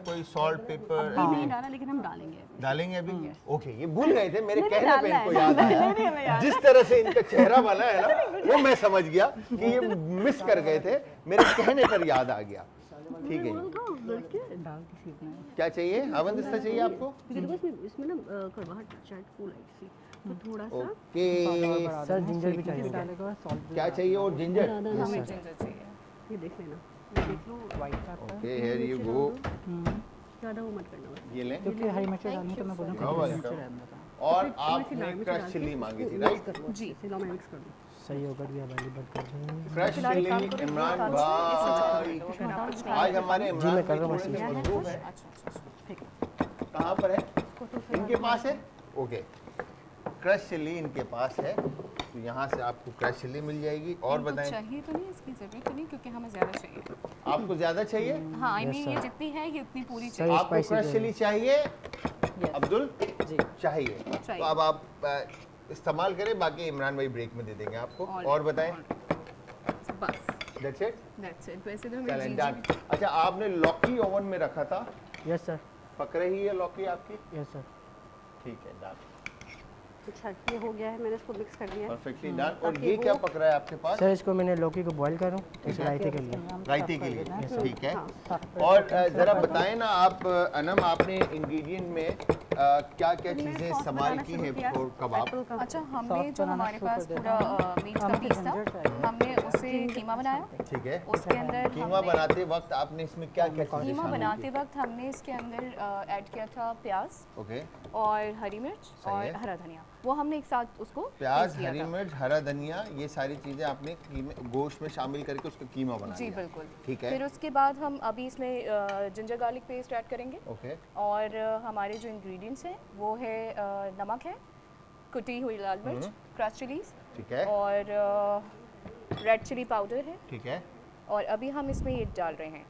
Speaker 1: कोई सॉल्ट पेपर
Speaker 4: अभी नहीं डाला लेकिन हम डालेंगे।
Speaker 1: डालेंगे अभी? ओके, ये भूल गए थे मेरे
Speaker 4: नहीं,
Speaker 1: कहने पे
Speaker 4: डालना
Speaker 1: इनको
Speaker 4: है,
Speaker 1: याद
Speaker 4: नहीं,
Speaker 1: आया।
Speaker 4: नहीं, हमें याद
Speaker 1: जिस तरह से इनका चेहरा बना है ना, वो मैं समझ गया कि ये मिस कर गए थे, मेरे कहने पर याद आ गया। ठीक है जी।
Speaker 2: डाल के सीखना है।
Speaker 1: क्या चाहिए? हवन दिस्ता चाहिए आपको?
Speaker 4: क्योंकि देखो इसमें ना कड़वाहट शायद को लाइट सी, तो थोड़ा सा
Speaker 1: ओके,
Speaker 3: सर जिंजर भी चाहिए।
Speaker 2: डालेगा और सॉल्ट
Speaker 1: क्या चाहिए? और जिंजर?
Speaker 5: हमें जिंजर चाहिए।
Speaker 4: ये देख लेना, ये देख लो,
Speaker 2: white paper
Speaker 1: okay, here you go.
Speaker 4: ज़्यादा वो मत करना बस।
Speaker 1: ये लें।
Speaker 2: क्योंकि हरी मिर्च डालनी तो मैं
Speaker 1: You're
Speaker 2: बोलूँगा
Speaker 1: welcome। और आपने क्रश चिल्ली मांगी थी, राइट?
Speaker 4: जी इसे लो, मैं मिक्स कर दूँ।
Speaker 3: सही होगा भी हमारी बात कर रहे हैं।
Speaker 1: क्रश चिल्ली इमरान भाई, आज हमारे इमरान
Speaker 3: मैं कर रहा हूँ,
Speaker 1: भाई थोड़े से मजबूर हैं।
Speaker 5: अच्छा ठीक
Speaker 1: कहाँ पर है? इनके पास है? ओके, क्रश चिल्ली इनके पास है, तो यहाँ से आपको क्रश चिल्ली मिल जाएगी। और
Speaker 5: इनको
Speaker 1: बताएं,
Speaker 5: चाहिए तो नहीं, इसकी जरूरत तो नहीं क्योंकि हमें ज़्यादा चाहिए।
Speaker 1: आपको ज़्यादा चाहिए?
Speaker 5: हाँ आई मीन ये जितनी है ये उतनी पूरी
Speaker 3: सही
Speaker 5: चाहिए।
Speaker 1: आपको
Speaker 3: spicy
Speaker 1: क्रश
Speaker 3: चाहिए।
Speaker 1: चिल्ली चाहिए? अब्दुल
Speaker 2: जी
Speaker 1: चाहिए, तो अब आप इस्तेमाल करें, बाकी इमरान भाई ब्रेक में दे देंगे आपको। और बताएं,
Speaker 5: बस
Speaker 1: दैट्स इट?
Speaker 5: That's it. वैसे तो हमें
Speaker 1: चलें,
Speaker 5: जीजी
Speaker 1: डन।
Speaker 5: भी
Speaker 1: अच्छा, आपने लौकी ओवन में रखा था,
Speaker 3: यस सर,
Speaker 1: पक रही है लौकी आपकी?
Speaker 3: Yes sir.
Speaker 1: ठीक है, डन,
Speaker 4: अच्छा ये हो गया है, मैंने इसको मिक्स कर दिया है।
Speaker 1: Perfectly done. और
Speaker 4: ताकि
Speaker 1: ये क्या
Speaker 4: वो-
Speaker 1: पक रहा है आपके पास?
Speaker 3: सर इसको मैंने लौकी को बॉईल करूँ इस रायते के लिए।
Speaker 1: रायते के लिए, ठीक है।
Speaker 4: हाँ।
Speaker 1: और ज़रा बताएं ना आप, अनम, आपने इंग्रेडिएंट में क्या क्या
Speaker 4: मैंने
Speaker 1: चीज़ें
Speaker 4: सॉस
Speaker 1: इस्तेमाल
Speaker 4: बनाना
Speaker 1: की
Speaker 4: शुरू
Speaker 1: हैं
Speaker 4: किया,
Speaker 1: फॉर कबाब?
Speaker 4: एप्पल का।
Speaker 5: अच्छा हमने
Speaker 2: सॉस
Speaker 5: जो
Speaker 2: बनाना
Speaker 5: हमारे
Speaker 2: शुरू
Speaker 5: पास
Speaker 2: कर
Speaker 5: पूरा
Speaker 2: देते
Speaker 5: मीट का
Speaker 2: हमें
Speaker 5: पीस था,
Speaker 2: जिंजर चाहिए।
Speaker 5: हमने उससे कीमा बनाया।
Speaker 1: ठीक है।
Speaker 5: उसके अंदर
Speaker 1: कीमा
Speaker 5: हमने
Speaker 1: बनाते वक्त आपने इसमें क्या क्या चीज़ें
Speaker 5: कीमा
Speaker 1: शामिल
Speaker 5: बनाते
Speaker 1: की?
Speaker 5: वक्त हमने इसके अंदर ऐड किया था प्याज
Speaker 1: ओके,
Speaker 5: और हरी मिर्च
Speaker 1: सही
Speaker 5: और
Speaker 1: है।
Speaker 5: हरा धनिया, वो हमने एक साथ उसको
Speaker 1: प्याज,
Speaker 5: पीस लिया
Speaker 1: हरी
Speaker 5: था।
Speaker 1: मिर्च, हरा धनिया, ये सारी चीज़ें आपने गोश्त में शामिल करके उसका कीमा बना
Speaker 5: जी
Speaker 1: लिया।
Speaker 5: बिल्कुल।
Speaker 1: ठीक है।
Speaker 5: फिर उसके बाद हम अभी इसमें जिंजर गार्लिक पेस्ट ऐड करेंगे
Speaker 1: ओके,
Speaker 5: और हमारे जो इंग्रेडिएंट्स हैं वो है नमक है, कुटी हुई लाल मिर्च, क्रश चिलीज
Speaker 1: ठीक है,
Speaker 5: और रेड चिली पाउडर है,
Speaker 1: ठीक है।
Speaker 5: और अभी हम इसमें ये डाल रहे हैं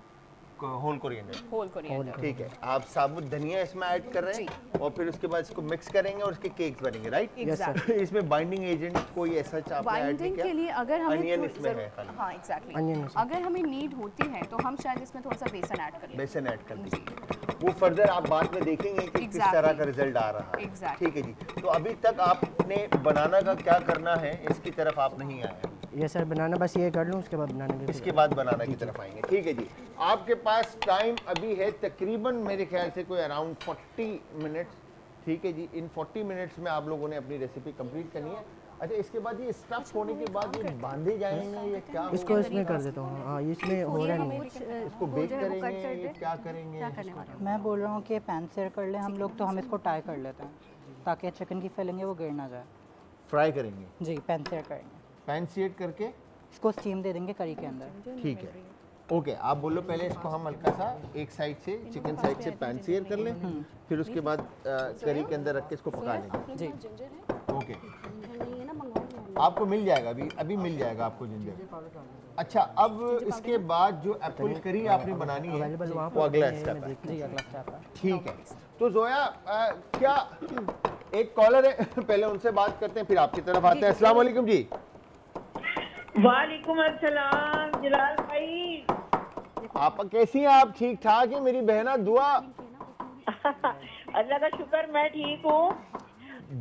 Speaker 1: होल कोरिएंडर,
Speaker 5: होल कोरिएंडर।
Speaker 1: ठीक है। आप साबुत धनिया इसमें ऐड कर रहे हैं और फिर उसके बाद इसको मिक्स करेंगे और इसके केक्स बनेंगे, राइट?
Speaker 5: एग्जैक्टली।
Speaker 1: इसमें बाइंडिंग एजेंट कोई ऐसा आपने ऐड नहीं
Speaker 5: बाइंडिंग
Speaker 1: किया?
Speaker 5: के लिए अगर हमें
Speaker 1: Onion
Speaker 5: थोड़ी
Speaker 1: इसमें है
Speaker 5: जरूरत-
Speaker 1: खाली।
Speaker 5: हाँ एग्जैक्टली,
Speaker 3: Onion इसमें।
Speaker 5: अगर हमें नीड होती है तो हम शायद इसमें थोड़ा सा बेसन ऐड कर लें।
Speaker 1: बेसन ऐड कर दीजिए, वो फर्दर आप बाद में देखेंगे कि किस
Speaker 5: Exactly.
Speaker 1: तरह का रिजल्ट आ रहा है।
Speaker 5: Exactly.
Speaker 1: ठीक है जी। तो अभी तक आपने बनाना का क्या करना है, इसकी तरफ आप नहीं आए हैं।
Speaker 3: ये सर बनाना बस ये कर लूँ, उसके बाद बनाने के
Speaker 1: इसके बाद बनाना की तरफ आएंगे। ठीक है जी। आपके पास टाइम अभी है तकरीबन मेरे ख्याल से कोई अराउंड 40 मिनट्स। ठीक है जी। इन 40 मिनट्स में आप लोगों ने अपनी रेसिपी कंप्लीट करनी है। अच्छा, इसके बाद ये स्टफ होने के बाद ये बांधे जाएंगे, ये क्या
Speaker 3: इसको इसमें कर देता हूँ। हाँ इसमें हो रहा नहीं।
Speaker 1: इसको बेक करेंगे, ये क्या करेंगे?
Speaker 4: क्या करने वाले हो?
Speaker 2: मैं बोल रहा हूँ कि पैन सेयर कर लें हम लोग, तो हम इसको टाई कर लेते हैं ताकि चिकन की फिलिंग है वो गिर ना जाए।
Speaker 1: फ्राई करेंगे,
Speaker 2: जी पैन सेयर करेंगे,
Speaker 1: पैन सीट करके।
Speaker 2: इसको स्टीम दे देंगे करी के अंदर।
Speaker 1: ठीक है, ओके। आप बोलो पहले इसको हम हल्का सा एक साइड से, चिकन साइड से पैन सीयर कर लें, फिर उसके बाद करी के अंदर रख के इसको पका लेंगे।
Speaker 2: जी
Speaker 1: ओके,
Speaker 4: नहीं है ना, मंगवा लो।
Speaker 1: आपको मिल जाएगा, अभी मिल जाएगा आपको जिंजर। अच्छा, अब इसके बाद जो एप्पल करी आपने बनानी है वो अगला स्टेप है।
Speaker 2: जी अगला स्टेप है।
Speaker 1: ठीक है। तो जोया, क्या एक कॉलर है, पहले उनसे बात करते हैं फिर आपकी तरफ आते हैं। अस्सलाम वालेकुम जी।
Speaker 8: वालेकुम अस्सलाम जलाल भाई।
Speaker 1: आप कैसी हैं? आप ठीक ठाक है? मेरी बहना दुआ।
Speaker 8: अल्लाह का शुक्र मैं ठीक हूँ।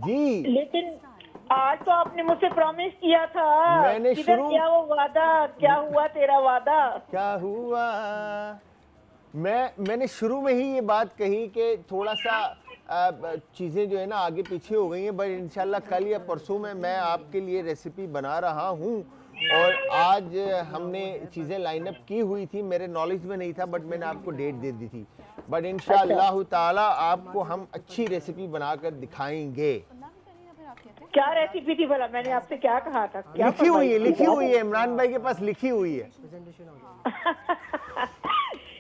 Speaker 1: जी,
Speaker 8: लेकिन आज तो आपने मुझसे प्रॉमिस किया था,
Speaker 1: मैंने
Speaker 8: किधर
Speaker 1: शुरू-
Speaker 8: किया वो वादा? क्या हुआ तेरा वादा?
Speaker 1: क्या हुआ? मैंने शुरू में ही ये बात कही कि थोड़ा सा चीज़ें जो है ना आगे पीछे हो गई हैं, बट इंशाल्लाह कल या परसों में मैं आपके लिए रेसिपी बना रहा हूँ। और आज हमने चीज़ें लाइनअप की हुई थी, मेरे नॉलेज में नहीं था, बट मैंने आपको डेट दे दी थी। बट इंशाअल्लाह ताला आपको हम अच्छी रेसिपी बनाकर दिखाएंगे।
Speaker 8: क्या रेसिपी थी भला? मैंने आपसे क्या कहा था? क्या
Speaker 1: लिखी हुई है,
Speaker 8: फरमाइश
Speaker 1: लिखी
Speaker 8: थी?
Speaker 1: हुई है, इमरान भाई के पास लिखी हुई है।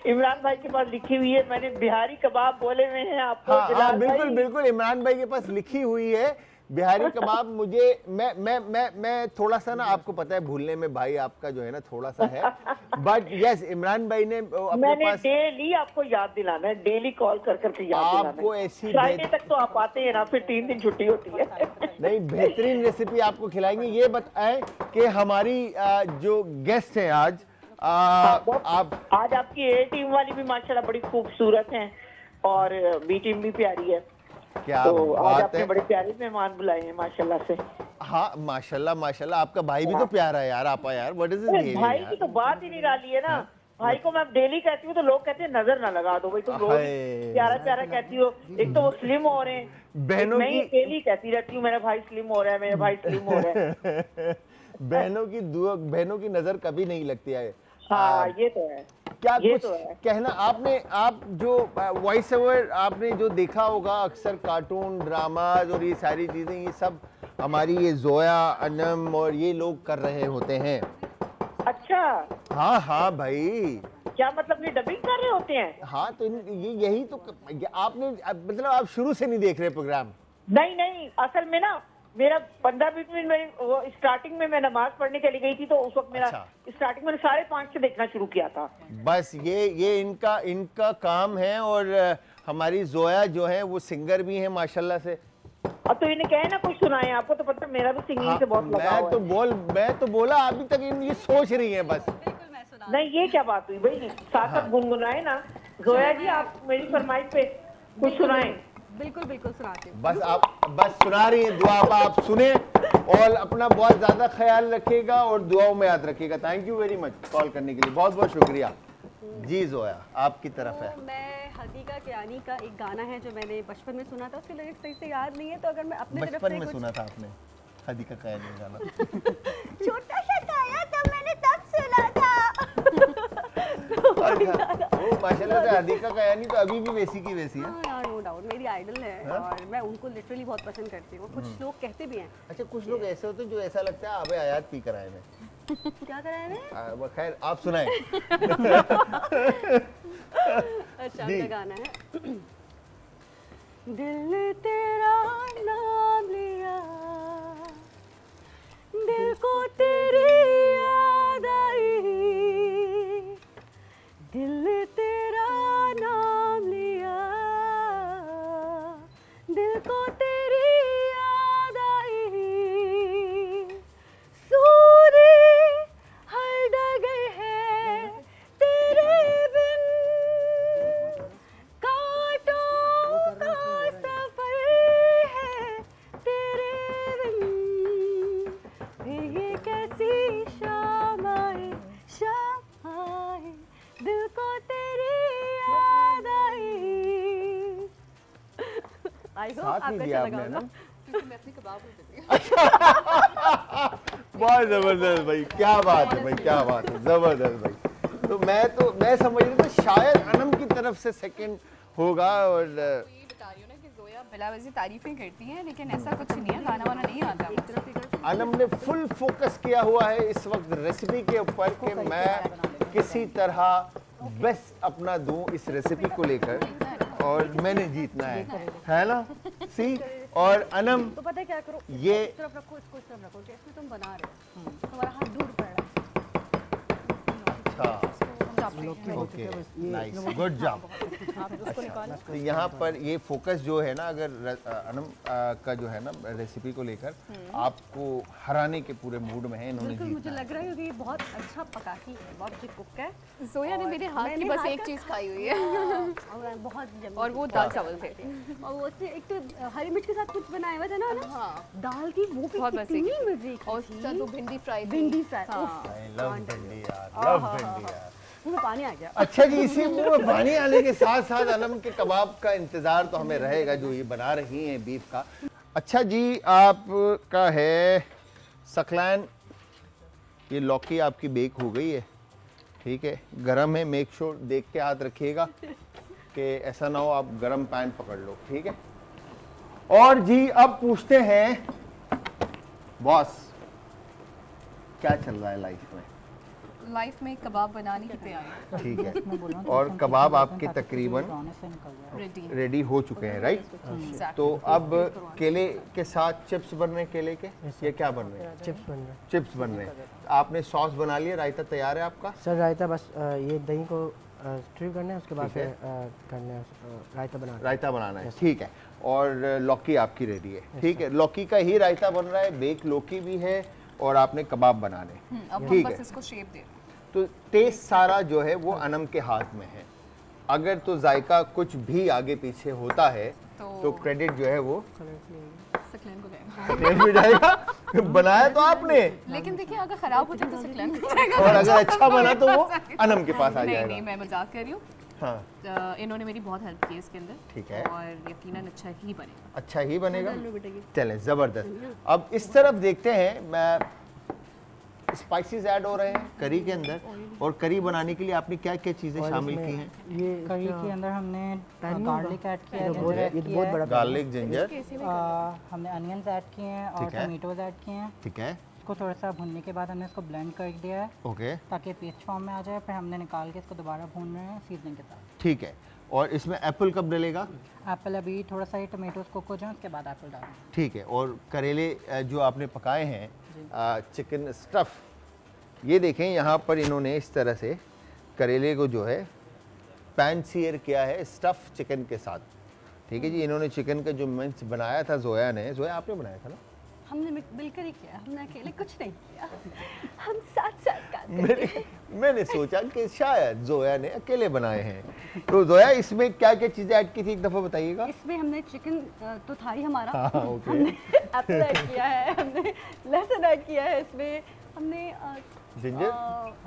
Speaker 8: इमरान भाई के पास लिखी हुई है। मैंने बिहारी कबाब बोले हुए हैं आपको
Speaker 1: हाँ हाँ,
Speaker 8: जलाल
Speaker 1: बिल्कुल
Speaker 8: भाई।
Speaker 1: बिल्कुल, इमरान भाई के पास लिखी हुई है बिहारी कबाब। मुझे मैं थोड़ा सा ना, आपको पता है भूलने में भाई आपका जो है ना थोड़ा सा है, बट यस इमरान भाई ने अपने
Speaker 8: मैंने
Speaker 1: पास
Speaker 8: डेली आपको याद दिलाना है, डेली कॉल कर करके याद दिलाना
Speaker 1: आपको
Speaker 8: है।
Speaker 1: ऐसी
Speaker 8: फ्राइडे तक तो आप आते हैं ना, फिर 3 दिन छुट्टी होती है।
Speaker 1: नहीं, बेहतरीन रेसिपी आपको खिलाएंगे। ये बताएं कि हमारी जो गेस्ट हैं आज, आप
Speaker 8: आज आपकी ए टीम वाली भी माशाल्लाह बड़ी खूबसूरत हैं और बी टीम भी प्यारी है।
Speaker 1: क्या
Speaker 8: तो आज
Speaker 1: बात
Speaker 8: आपने
Speaker 1: है।
Speaker 8: बड़े प्यारे मेहमान बुलाए हैं माशाल्लाह से।
Speaker 1: हाँ माशाल्लाह माशाल्लाह, आपका भाई भी तो प्यारा है यार। आपा यार व्हाट इज
Speaker 8: अरे भाई की तो बात ही निराली है ना। भाई को मैं डेली कहती हूँ तो लोग कहते हैं नजर ना लगा दो भाई, तुम रोज
Speaker 1: हाय।
Speaker 8: प्यारा प्यारा कहती हो। एक तो वो स्लिम हो रहे हैं,
Speaker 1: बहनों
Speaker 8: मैं
Speaker 1: की
Speaker 8: डेली कहती रहती हूँ मेरा भाई स्लिम हो रहा है, मेरा भाई स्लिम हो रहा है।
Speaker 1: बहनों की दुआ, बहनों की नजर कभी नहीं लगती है।
Speaker 8: हाँ ये तो है।
Speaker 1: क्या
Speaker 8: ये
Speaker 1: कुछ
Speaker 8: तो है।
Speaker 1: कहना आपने, आप जो वॉइस ओवर आपने जो देखा होगा अक्सर कार्टून ड्रामाज और ये सारी चीजें, ये सब हमारी ये जोया अनम और ये लोग कर रहे होते हैं।
Speaker 8: अच्छा
Speaker 1: हाँ हाँ भाई,
Speaker 8: क्या मतलब ये डबिंग कर रहे होते हैं?
Speaker 1: हाँ तो ये यही तो आपने मतलब आप शुरू से नहीं देख रहे प्रोग्राम?
Speaker 8: नहीं नहीं, असल में ना मेरा 15-20 मिनट में वो स्टार्टिंग में मैं नमाज पढ़ने चली गई थी तो उस वक्त मेरा
Speaker 1: अच्छा।
Speaker 8: स्टार्टिंग में 5:30 से देखना शुरू किया था।
Speaker 1: बस ये इनका काम है। और हमारी जोया जो है वो सिंगर भी है माशाल्लाह से।
Speaker 8: अब तो इन्हें कहे ना कुछ सुनाए, आपको तो पता है मेरा भी सिंगिंग से बहुत लगाव है।
Speaker 1: मैं तो बोला अभी तक ये सोच रही है बस।
Speaker 8: नहीं ये क्या बात हुई भाई, साथ साथ गुनगुनाए ना। जोया जी आप मेरी फरमाइश पे कुछ सुनाए।
Speaker 4: बिल्कुल बिल्कुल सुनाती हूँ।
Speaker 1: बस आप बस सुना रही हैं, दुआ आप सुने और अपना बहुत ज्यादा ख्याल रखिएगा और दुआओं में याद रखिएगा। Thank you very much call करने के लिए, बहुत बहुत शुक्रिया जी। जोया आपकी तरफ है।
Speaker 4: तो मैं हदीका कियानी का एक गाना है जो मैंने बचपन में सुना था, उसके लिरिक्स सही से याद नहीं है, तो अगर मैं अपने तरफ
Speaker 1: बचपन
Speaker 4: से
Speaker 1: में
Speaker 4: कुछ
Speaker 1: सुना था आपने हदीका कियानी गाना?
Speaker 4: छोटा सा गाया तब मैंने तब सुना था।
Speaker 1: अच्छा, वो माशाल्लाह से हदीका कियानी तो अभी भी वैसी की वैसी है।
Speaker 4: हाँ यार, नो डाउट मेरी आइडल है और मैं उनको लिटरली बहुत पसंद करती हूँ। कुछ लोग कहते भी हैं
Speaker 1: अच्छा, कुछ लोग ऐसे होते हैं जो ऐसा लगता है अबे आयात पी कर आए हैं।
Speaker 4: क्या कराए मैं।
Speaker 1: वो खैर आप सुनाएं।
Speaker 4: अच्छा
Speaker 1: जी।
Speaker 4: का गाना है। दिल ने तेरा नाम लिया, दिल को तेरी याद आई, दिल ने तेरा नाम लिया, दिल को तेरी याद आई, सूरी हर डगे है तेरे बिन, कांटों का सफर है तेरे बिन, फिर ये कैसी शाम आए, शाम आए, दिल को तेरी याद आई। आई होप
Speaker 1: साथ
Speaker 4: आपको
Speaker 1: नहीं दिया
Speaker 4: अच्छा
Speaker 1: आपने
Speaker 4: लगा
Speaker 1: ना?
Speaker 4: होगा।
Speaker 5: क्योंकि मैं अपनी कबाब में busy हूँ।
Speaker 1: बहुत जबरदस्त भाई, क्या बात है भाई, क्या बात है, जबरदस्त भाई। तो मैं समझ रहा था शायद अनम की तरफ से सेकंड होगा। और
Speaker 5: तो ये बता रही हूँ ना कि जोया बिला वजह तारीफें करती हैं, लेकिन ऐसा कुछ नहीं है, गाना वाना नहीं आता मुझे।
Speaker 1: अनम ने फुल फोकस किया हुआ है इस वक्त रेसिपी के ऊपर कि मैं किसी तरह बेस्ट अपना दूं इस रेसिपी को लेकर और मैंने जीतना है ना। सी और अनम
Speaker 4: तो पता है क्या करो,
Speaker 1: ये
Speaker 4: इस तरफ रखो, इसको इस तरफ रखो, कि इसमें तुम बना रहे हो, तुम्हारा हाथ दूर पड़ रहा
Speaker 1: ओके नाइस, गुड जॉब। तो यहाँ पर ये फोकस जो है ना, अगर अनम का जो है ना रेसिपी को लेकर आपको हराने के पूरे मूड में है इन्होंने
Speaker 4: बिल्कुल मुझे
Speaker 1: जीतना है।
Speaker 4: लग रहा है कि ये बहुत अच्छा पकाती है, बहुत अच्छी कुक है
Speaker 5: जोया ने मेरे हाथ की
Speaker 4: मैंने
Speaker 5: बस
Speaker 4: हाथ
Speaker 5: एक
Speaker 4: का
Speaker 5: चीज़ खाई हुई है
Speaker 4: और बहुत यम्मी
Speaker 5: और वो दाल चावल थे।
Speaker 4: और वो उससे एक तो हरी मिर्च के साथ कुछ बनाया हुआ था ना
Speaker 5: हाँ
Speaker 4: दाल थी, वो भी
Speaker 5: बहुत मजे
Speaker 4: कितनी
Speaker 5: की।
Speaker 4: मजे की
Speaker 5: और उसके साथ
Speaker 4: थी।
Speaker 5: वो भिंडी फ्राई थी।
Speaker 4: भिंडी फ्राई,
Speaker 5: हाँ।
Speaker 1: I love भिंडी यार, love भिंडी यार।
Speaker 4: मुंह में पानी आ गया।
Speaker 1: अच्छा जी, इसी मुंह में पानी आने के साथ साथ अनम के कबाब का इंतजार तो हमें रहेगा जो ये बना रही हैं बीफ का। अच्छा जी, आपका है सकलैन, ये लौकी आपकी बेक हो गई है, ठीक है, गरम है, मेक श्योर देख के हाथ रखिएगा कि ऐसा ना हो आप गरम पैन पकड़ लो, ठीक है। और जी अब पूछते हैं बॉस, क्या चल रहा है लाइफ में?
Speaker 5: लाइफ में कबाब बनाने की तैयारी
Speaker 1: ठीक है, और कबाब आपके तकरीबन
Speaker 5: रेडी।
Speaker 1: रेडी हो चुके हैं, राइट? तो अब केले के साथ चिप्स बन रहे हैं, केले के ये क्या बन रहे हैं?
Speaker 3: चिप्स बन रहे हैं
Speaker 1: चिप्स बन रहे हैं। आपने सॉस बना लिया, रायता तैयार है आपका?
Speaker 3: सर। रायता बस ये दही को स्ट्रीव करना है, उसके बाद
Speaker 1: ठीक है।
Speaker 3: फिर करना है रायता बनाना है।
Speaker 1: रायता बनाना है, ठीक है। और लौकी आपकी रेडी है, ठीक है, लौकी का ही रायता बन रहा है, बेक लौकी भी है और आपने कबाब बनाने,
Speaker 5: अब हम
Speaker 1: ठीक
Speaker 5: बस
Speaker 1: है।
Speaker 5: इसको शेप दे रहे हैं।
Speaker 1: तो टेस्ट सारा जो है वो अनम के हाथ में है। अगर तो जायका कुछ भी आगे पीछे होता है तो क्रेडिट जो है वो
Speaker 5: सकलैन को जाएगा।
Speaker 1: सकलैन में जाएगा। बनाया तो आपने,
Speaker 5: लेकिन देखिए अगर खराब हो जाए तो सकलैन को जाएगा।
Speaker 1: और अगर अच्छा बना तो वो अनम के पास आ
Speaker 5: नहीं
Speaker 1: जाएगा।
Speaker 5: नहीं, मैं मजाक कर रही हूँ।
Speaker 1: हाँ
Speaker 5: इन्होंने मेरी बहुत हेल्प की है इसके अंदर,
Speaker 1: ठीक है,
Speaker 5: और यकीनन अच्छा ही बनेगा।
Speaker 1: अच्छा ही बनेगा। चलें, ज़बरदस्त। अब इस तरफ देखते हैं, मैं स्पाइसेस ऐड हो रहे हैं करी के अंदर, और करी बनाने के लिए आपने क्या क्या चीज़ें शामिल की हैं?
Speaker 3: ये
Speaker 2: करी के अंदर हमने गार्लिक ऐड किया है,
Speaker 3: ये
Speaker 2: जिंजर ऐड
Speaker 3: तो
Speaker 2: किया
Speaker 3: बहुत
Speaker 2: है,
Speaker 3: बड़ा
Speaker 1: गार्लिक, जिंजर,
Speaker 2: हमने अनियंस ऐड किए हैं और
Speaker 1: ठीक है।
Speaker 2: टमेटोज ऐड किए हैं।
Speaker 1: ठीक है,
Speaker 2: इसको थोड़ा सा भूनने के बाद हमने इसको ब्लेंड कर दिया है
Speaker 1: ओके,
Speaker 2: ताकि पेस्ट फॉर्म में आ जाए। फिर हमने निकाल के इसको दोबारा भून रहे हैं सीजनिंग के साथ।
Speaker 1: ठीक है। और इसमें एप्पल कब डलेगा?
Speaker 2: एप्पल अभी थोड़ा सा ही टमेटोज कुक हो जाए उसके बाद एप्पल डालें।
Speaker 1: ठीक है। और करेले जो आपने पकाए हैं, चिकन स्टफ़, ये देखें यहाँ पर इन्होंने इस तरह से करेले को जो है पैन सीयर किया है स्टफ़ चिकन के साथ। ठीक है जी, इन्होंने चिकन का जो मिंच बनाया था जोया ने, जोया आपने बनाया था ना?
Speaker 4: हमने मिलकर ही किया, हमने अकेले कुछ नहीं किया, हम साथ साथ काम करते हैं।
Speaker 1: मैंने सोचा कि शायद जोया ने अकेले बनाए हैं। तो जोया, इसमें क्या क्या चीज़ें ऐड की थी, एक दफ़ा बताइएगा।
Speaker 4: इसमें हमने चिकन तो था ही हमारा,
Speaker 1: हाँ, ओके।
Speaker 4: हमने एप्पल ऐड किया है, हमने लहसुन ऐड किया है, इसमें हमने
Speaker 1: जिंजर,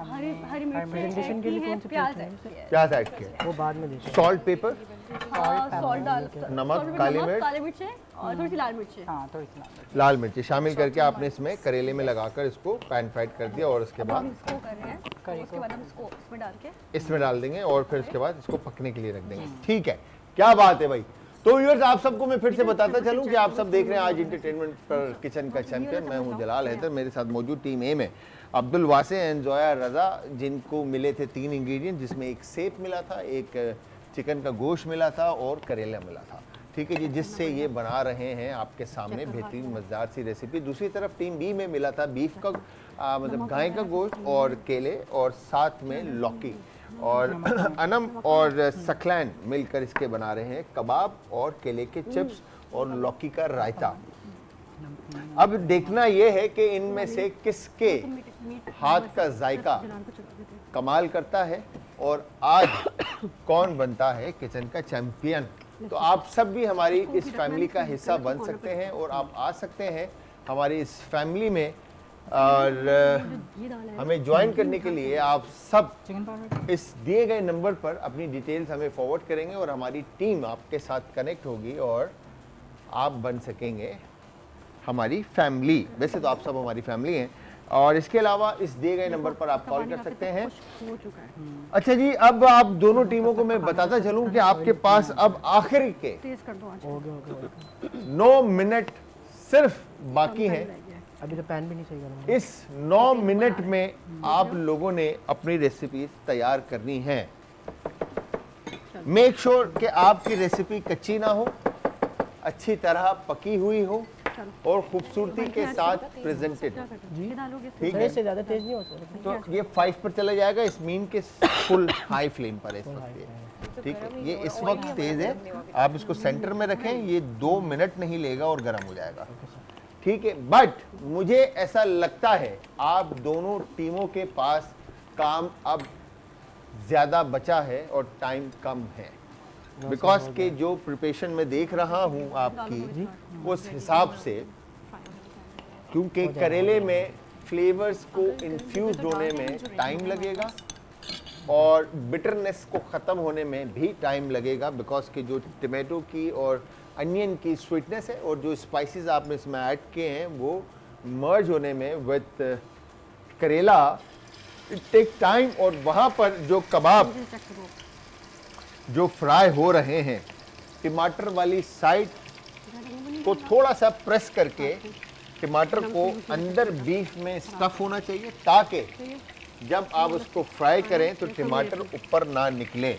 Speaker 4: हरी मिर्च ऐड की है, प्याज ऐड किया है,
Speaker 1: प्याज ऐड किया,
Speaker 3: वो बाद में देखते
Speaker 1: सॉल्ट, पेपर,
Speaker 4: सॉल्ट डाल,
Speaker 1: नमक, काली मिर्च,
Speaker 4: काली मिर्च और थोड़ी सी लाल मिर्च।
Speaker 2: हाँ थोड़ी सी लाल
Speaker 1: लाल मिर्ची शामिल करके आपने इसमें करेले में लगाकर इसको पैन फ्राइड कर दिया, और उसके
Speaker 4: हम
Speaker 1: बाद
Speaker 4: इसको कर रहे हैं, उसके बाद हम इसको इसमें डाल के
Speaker 1: इसमें डाल देंगे, और फिर उसके बाद इसको पकने के लिए रख देंगे। ठीक है, क्या बात है भाई। तो व्यूअर्स, आप सबको मैं फिर से बताता चलूं कि आप सब देख रहे हैं आज एंटरटेनमेंट पर किचन का चैंपियन। मैं हूं जलाल हैदर, मेरे साथ मौजूद टीम ए में अब्दुल वासे एंड जोया रज़ा, जिनको मिले थे 3 इंग्रेडिएंट, जिसमें एक सेब मिला था, एक चिकन का गोश्त मिला था और करेला मिला था। ठीक है जी, जिससे ये बना रहे हैं आपके सामने बेहतरीन मज़ेदार सी रेसिपी। दूसरी तरफ टीम बी में मिला था बीफ का मतलब गाय का गोश्त और केले, और साथ में लौकी, और अनम और सकलैन मिलकर इसके बना रहे हैं कबाब और केले के चिप्स और लौकी का रायता। अब देखना यह है कि इनमें से किसके हाथ का जायका कमाल करता है और आज कौन बनता है किचन का चैंपियन। तो आप सब भी हमारी इस फैमिली का हिस्सा बन सकते हैं और आप आ सकते हैं हमारी इस फैमिली में, और हमें ज्वाइन करने के लिए आप सब
Speaker 2: चिकन पाउडर
Speaker 1: इस दिए गए नंबर पर अपनी डिटेल्स हमें फॉरवर्ड करेंगे और हमारी टीम आपके साथ कनेक्ट होगी और आप बन सकेंगे हमारी फैमिली। वैसे तो आप सब हमारी फैमिली हैं, और इसके अलावा इस दिए गए नंबर पर आप कॉल कर सकते हैं।
Speaker 4: हो चुका है,
Speaker 1: अच्छा जी, अब आप दोनों टीमों को मैं बताता चलूं कि आपके पास अब आखिर के
Speaker 4: तेज कर दो आज।
Speaker 1: 9 मिनट सिर्फ बाकी हैं।
Speaker 3: अभी तो पैन भी नहीं सही करना।
Speaker 1: इस 9 मिनट में आप लोगों ने अपनी रेसिपी तैयार करनी है। मेक श्योर कि आपकी रेसिपी कच्ची ना हो, अच्छी तरह पकी हुई हो और खूबसूरती के साथ प्रेजेंटेड। ठीक है,
Speaker 3: इससे ज़्यादा तेज नहीं हो सकता।
Speaker 1: तो ये 5 पर चला जाएगा, इस मीन के फुल हाई फ्लेम पर है इस वक्त ये। ठीक है, ये इस वक्त तेज है, आप इसको सेंटर में रखें, ये 2 मिनट नहीं लेगा और गर्म हो जाएगा। ठीक है, बट मुझे ऐसा लगता है आप दोनों टीमों के पास काम अब ज़्यादा बचा है और टाइम कम है, बिकॉज के जो प्रिपरेशन में देख रहा हूँ आपकी उस हिसाब से, क्योंकि करेले में फ्लेवर्स को इन्फ्यूज होने में टाइम लगेगा और बिटरनेस को ख़त्म होने में भी टाइम लगेगा, बिकॉज के जो टमाटो की और अनियन की स्वीटनेस है और जो स्पाइसेस आपने इसमें ऐड किए हैं वो मर्ज होने में विद करेला इट टेक टाइम। और वहाँ पर जो कबाब जो फ्राई हो रहे हैं, टमाटर वाली साइड को थोड़ा सा प्रेस करके टमाटर को अंदर बीफ में स्टफ होना चाहिए, ताकि जब आप उसको फ्राई करें तो टमाटर ऊपर ना निकले।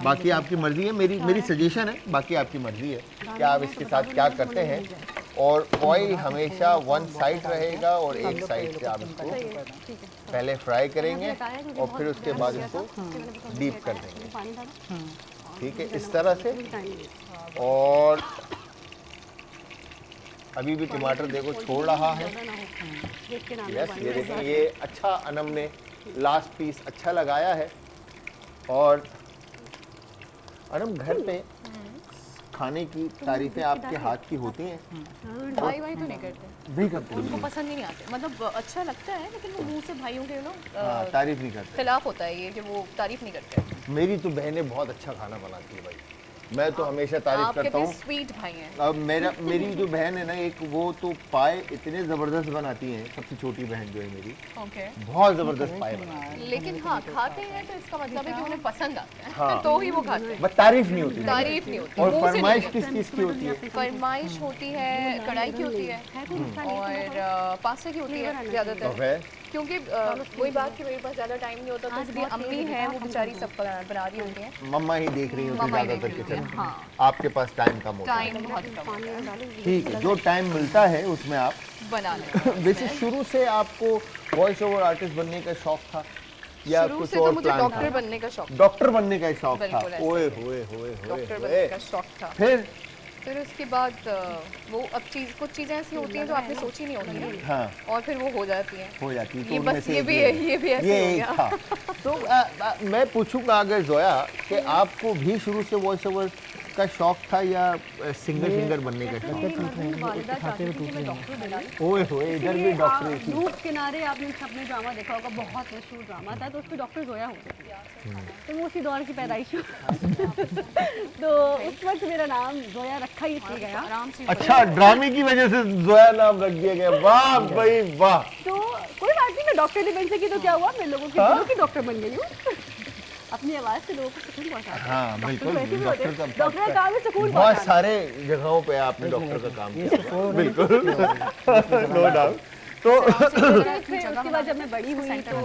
Speaker 1: बाकी आपकी मर्जी है, मेरी सजेशन है, बाकी आपकी मर्जी है कि आप इसके साथ क्या करते हैं। और ऑयल हमेशा वन साइड रहेगा और एक साइड से आप इसको पहले फ्राई करेंगे और फिर उसके बाद इसको डीप कर देंगे। ठीक है, इस तरह से। और अभी भी टमाटर देखो छोड़ रहा है। यस, ये देखिए, ये अच्छा अनम ने लास्ट पीस अच्छा लगाया है। और अनम घर पे खाने की तारीफें आपके हाथ की होती हैं?
Speaker 5: भाई भाई तो नहीं करते,
Speaker 1: नहीं करते?
Speaker 5: उनको पसंद ही नहीं आते, मतलब अच्छा लगता है लेकिन वो मुंह से भाइयों के
Speaker 1: हाँ, तारीफ नहीं करते।
Speaker 5: खिलाफ होता है ये कि वो तारीफ नहीं करते।
Speaker 1: मेरी तो बहनें बहुत अच्छा खाना बनाती है भाई, मैं तो हमेशा तारीफ
Speaker 5: आपके
Speaker 1: करता हूँ।
Speaker 5: स्वीट भाई हैं।
Speaker 1: अब मेरी जो बहन है ना एक, वो तो पाए इतने ज़बरदस्त बनाती हैं, सबसे छोटी बहन जो है मेरी,
Speaker 5: ओके,
Speaker 1: बहुत ज़बरदस्त पाए बनाती है।
Speaker 5: लेकिन हाँ खाते हैं तो इसका मतलब है कि उन्हें पसंद आते हैं
Speaker 1: हाँ।
Speaker 5: तो ही वो खाते हैं,
Speaker 1: बस तारीफ नहीं होती।
Speaker 5: तारीफ नहीं होती।
Speaker 1: और
Speaker 5: मुंह से नहीं
Speaker 1: फरमाइश
Speaker 5: होती।
Speaker 1: किस चीज़ की होती है?
Speaker 5: फरमाइश होती है कढ़ाई की होती है और पास्ता की होती है ज़्यादातर, क्योंकि वही बात कि मेरे पास ज़्यादा टाइम नहीं होता, तो इसलिए अम्मी है वो बेचारी सब बना रही होती हैं,
Speaker 1: मम्मा ही देख रही होती है
Speaker 5: मम्मा ही
Speaker 1: ज़्यादातर
Speaker 5: देख रही
Speaker 1: किचन।
Speaker 5: होती है, हाँ।
Speaker 1: आपके पास टाइम कम होता है।
Speaker 5: टाइम बहुत कम होता है,
Speaker 1: ठीक है, जो टाइम मिलता है उसमें आप
Speaker 5: बना लें।
Speaker 1: वैसे शुरू से आपको वॉइस ओवर आर्टिस्ट बनने का शौक था या
Speaker 5: शुरू
Speaker 1: कुछ
Speaker 5: से तो
Speaker 1: और
Speaker 5: मुझे
Speaker 1: प्लान
Speaker 5: डॉक्टर
Speaker 1: था?
Speaker 5: बनने का शौक,
Speaker 1: डॉक्टर बनने का शौक था।
Speaker 5: बिल्कुल ऐसे।
Speaker 1: ओए होए होए
Speaker 5: डॉक्टर
Speaker 1: होए।
Speaker 5: बनने का शौक था।
Speaker 1: फिर
Speaker 5: उसके बाद वो अब कुछ चीज़ें ऐसी होती हैं जो आपने सोची नहीं होती हैं,
Speaker 1: हाँ
Speaker 5: और फिर वो हो जाती हैं।
Speaker 1: हो जाती है। तो
Speaker 5: ये
Speaker 1: उनमें
Speaker 5: बस
Speaker 1: से
Speaker 5: ये
Speaker 1: एक
Speaker 5: भी
Speaker 1: है।
Speaker 5: है, ये भी ऐसे
Speaker 1: ये
Speaker 5: हो
Speaker 1: एक
Speaker 5: गया।
Speaker 1: था। तो मैं पूछूंगा अगर जोया कि आपको भी शुरू से वॉइस ओवर का शौक था या सिंगर बनने का शौक?
Speaker 4: वालिदा चाहती थी कि मैं डॉक्टर बना लूं।
Speaker 1: ओए होए, इधर भी डॉक्टर थी।
Speaker 4: धूप किनारे आपने सबने ड्रामा देखा होगा, बहुत मशहूर ड्रामा था, तो उसमें डॉक्टर जोया होती थी, तो वो उसी दौर की पैदाइश हूँ। तो उस वक्त मेरा नाम जोया रखा ही इसलिए गया।
Speaker 5: आराम से
Speaker 1: अच्छा, ड्रामे की वजह से जोया नाम रख दिया गया। वाह भाई वाह।
Speaker 4: तो कोई बात नहीं, मैं डॉक्टर नहीं बन सकी तो क्या हुआ, मैं लोगों के दिलों की डॉक्टर बन गई हूँ। अपनी आवाज़ से लोगों को सुकून पहुँचाते हैं।
Speaker 1: हाँ बिल्कुल,
Speaker 4: डॉक्टर का काम है सुकून
Speaker 1: बहुत
Speaker 4: पहुँचाना।
Speaker 1: सारे जगहों पे आपने डॉक्टर का काम किया, बिल्कुल, नो डाउट। तो
Speaker 4: फिर उसके बाद जब मैं बड़ी हुई तो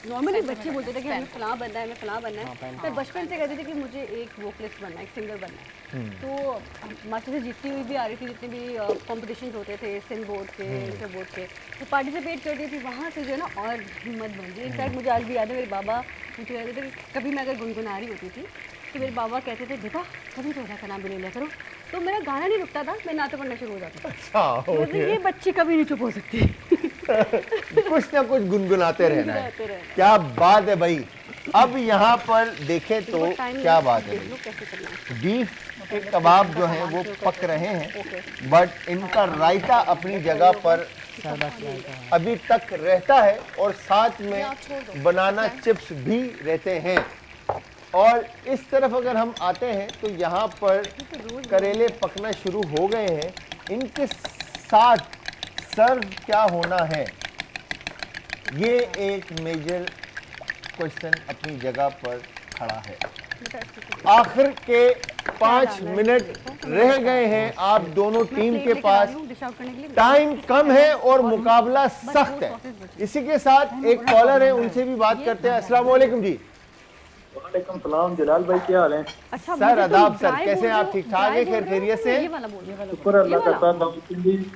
Speaker 4: नॉर्मली बच्चे बोलते थे कि हमें फलां बनना है, हमें फलां बनना है। मैं बचपन से कहती थी कि मुझे एक वोकलिस्ट बनना है, एक सिंगर बनना है। तो मास्टर से जीतती हुई भी आ रही थी, जितने भी कॉम्पिटिशन होते थे सिंध बोर्ड के, इंटर बोर्ड के, तो पार्टिसिपेट करती थी। वहाँ से जो है ना और हिम्मत बन गई। इनफैक्ट मुझे आज भी याद है, मेरे बाबा मुझे कहते थे कि कभी मैं अगर गुनगुना रही होती थी तो मेरे बाबा कहते थे बेटा कभी तो का नाम भी ले लिया करो, तो मेरा गाना नहीं रुकता था, मैं नाते पढ़ना शुरू हो जाती थी।
Speaker 1: अच्छा,
Speaker 4: मतलब ये बच्ची कभी नहीं चुप हो सकती।
Speaker 1: कुछ ना कुछ गुनगुनाते रहना है। क्या बात है भाई। अब यहाँ पर देखें तो क्या बात है भाई, बीफ के कबाब जो हैं वो पक रहे हैं, बट इनका रायता अपनी जगह पर अभी तक रहता है और साथ में बनाना चिप्स भी रहते हैं। और इस तरफ अगर हम आते हैं तो यहाँ पर करेले पकना शुरू हो गए हैं। इनके साथ सर्व क्या होना है, ये एक मेजर क्वेश्चन अपनी जगह पर खड़ा है। आखिर के 5 मिनट रह गए हैं, आप दोनों टीम के पास टाइम कम है और मुकाबला सख्त है। इसी के साथ एक कॉलर है, उनसे भी बात करते हैं। अस्सलाम वालेकुम जी।
Speaker 9: वालेकुम सलाम, जलाल भाई क्या हाल है?
Speaker 4: अच्छा,
Speaker 1: सर आदाब सर, कैसे हैं आप? ठीक ठाक है, खैर खैरियत से?
Speaker 9: शुक्र अल्लाह का। सर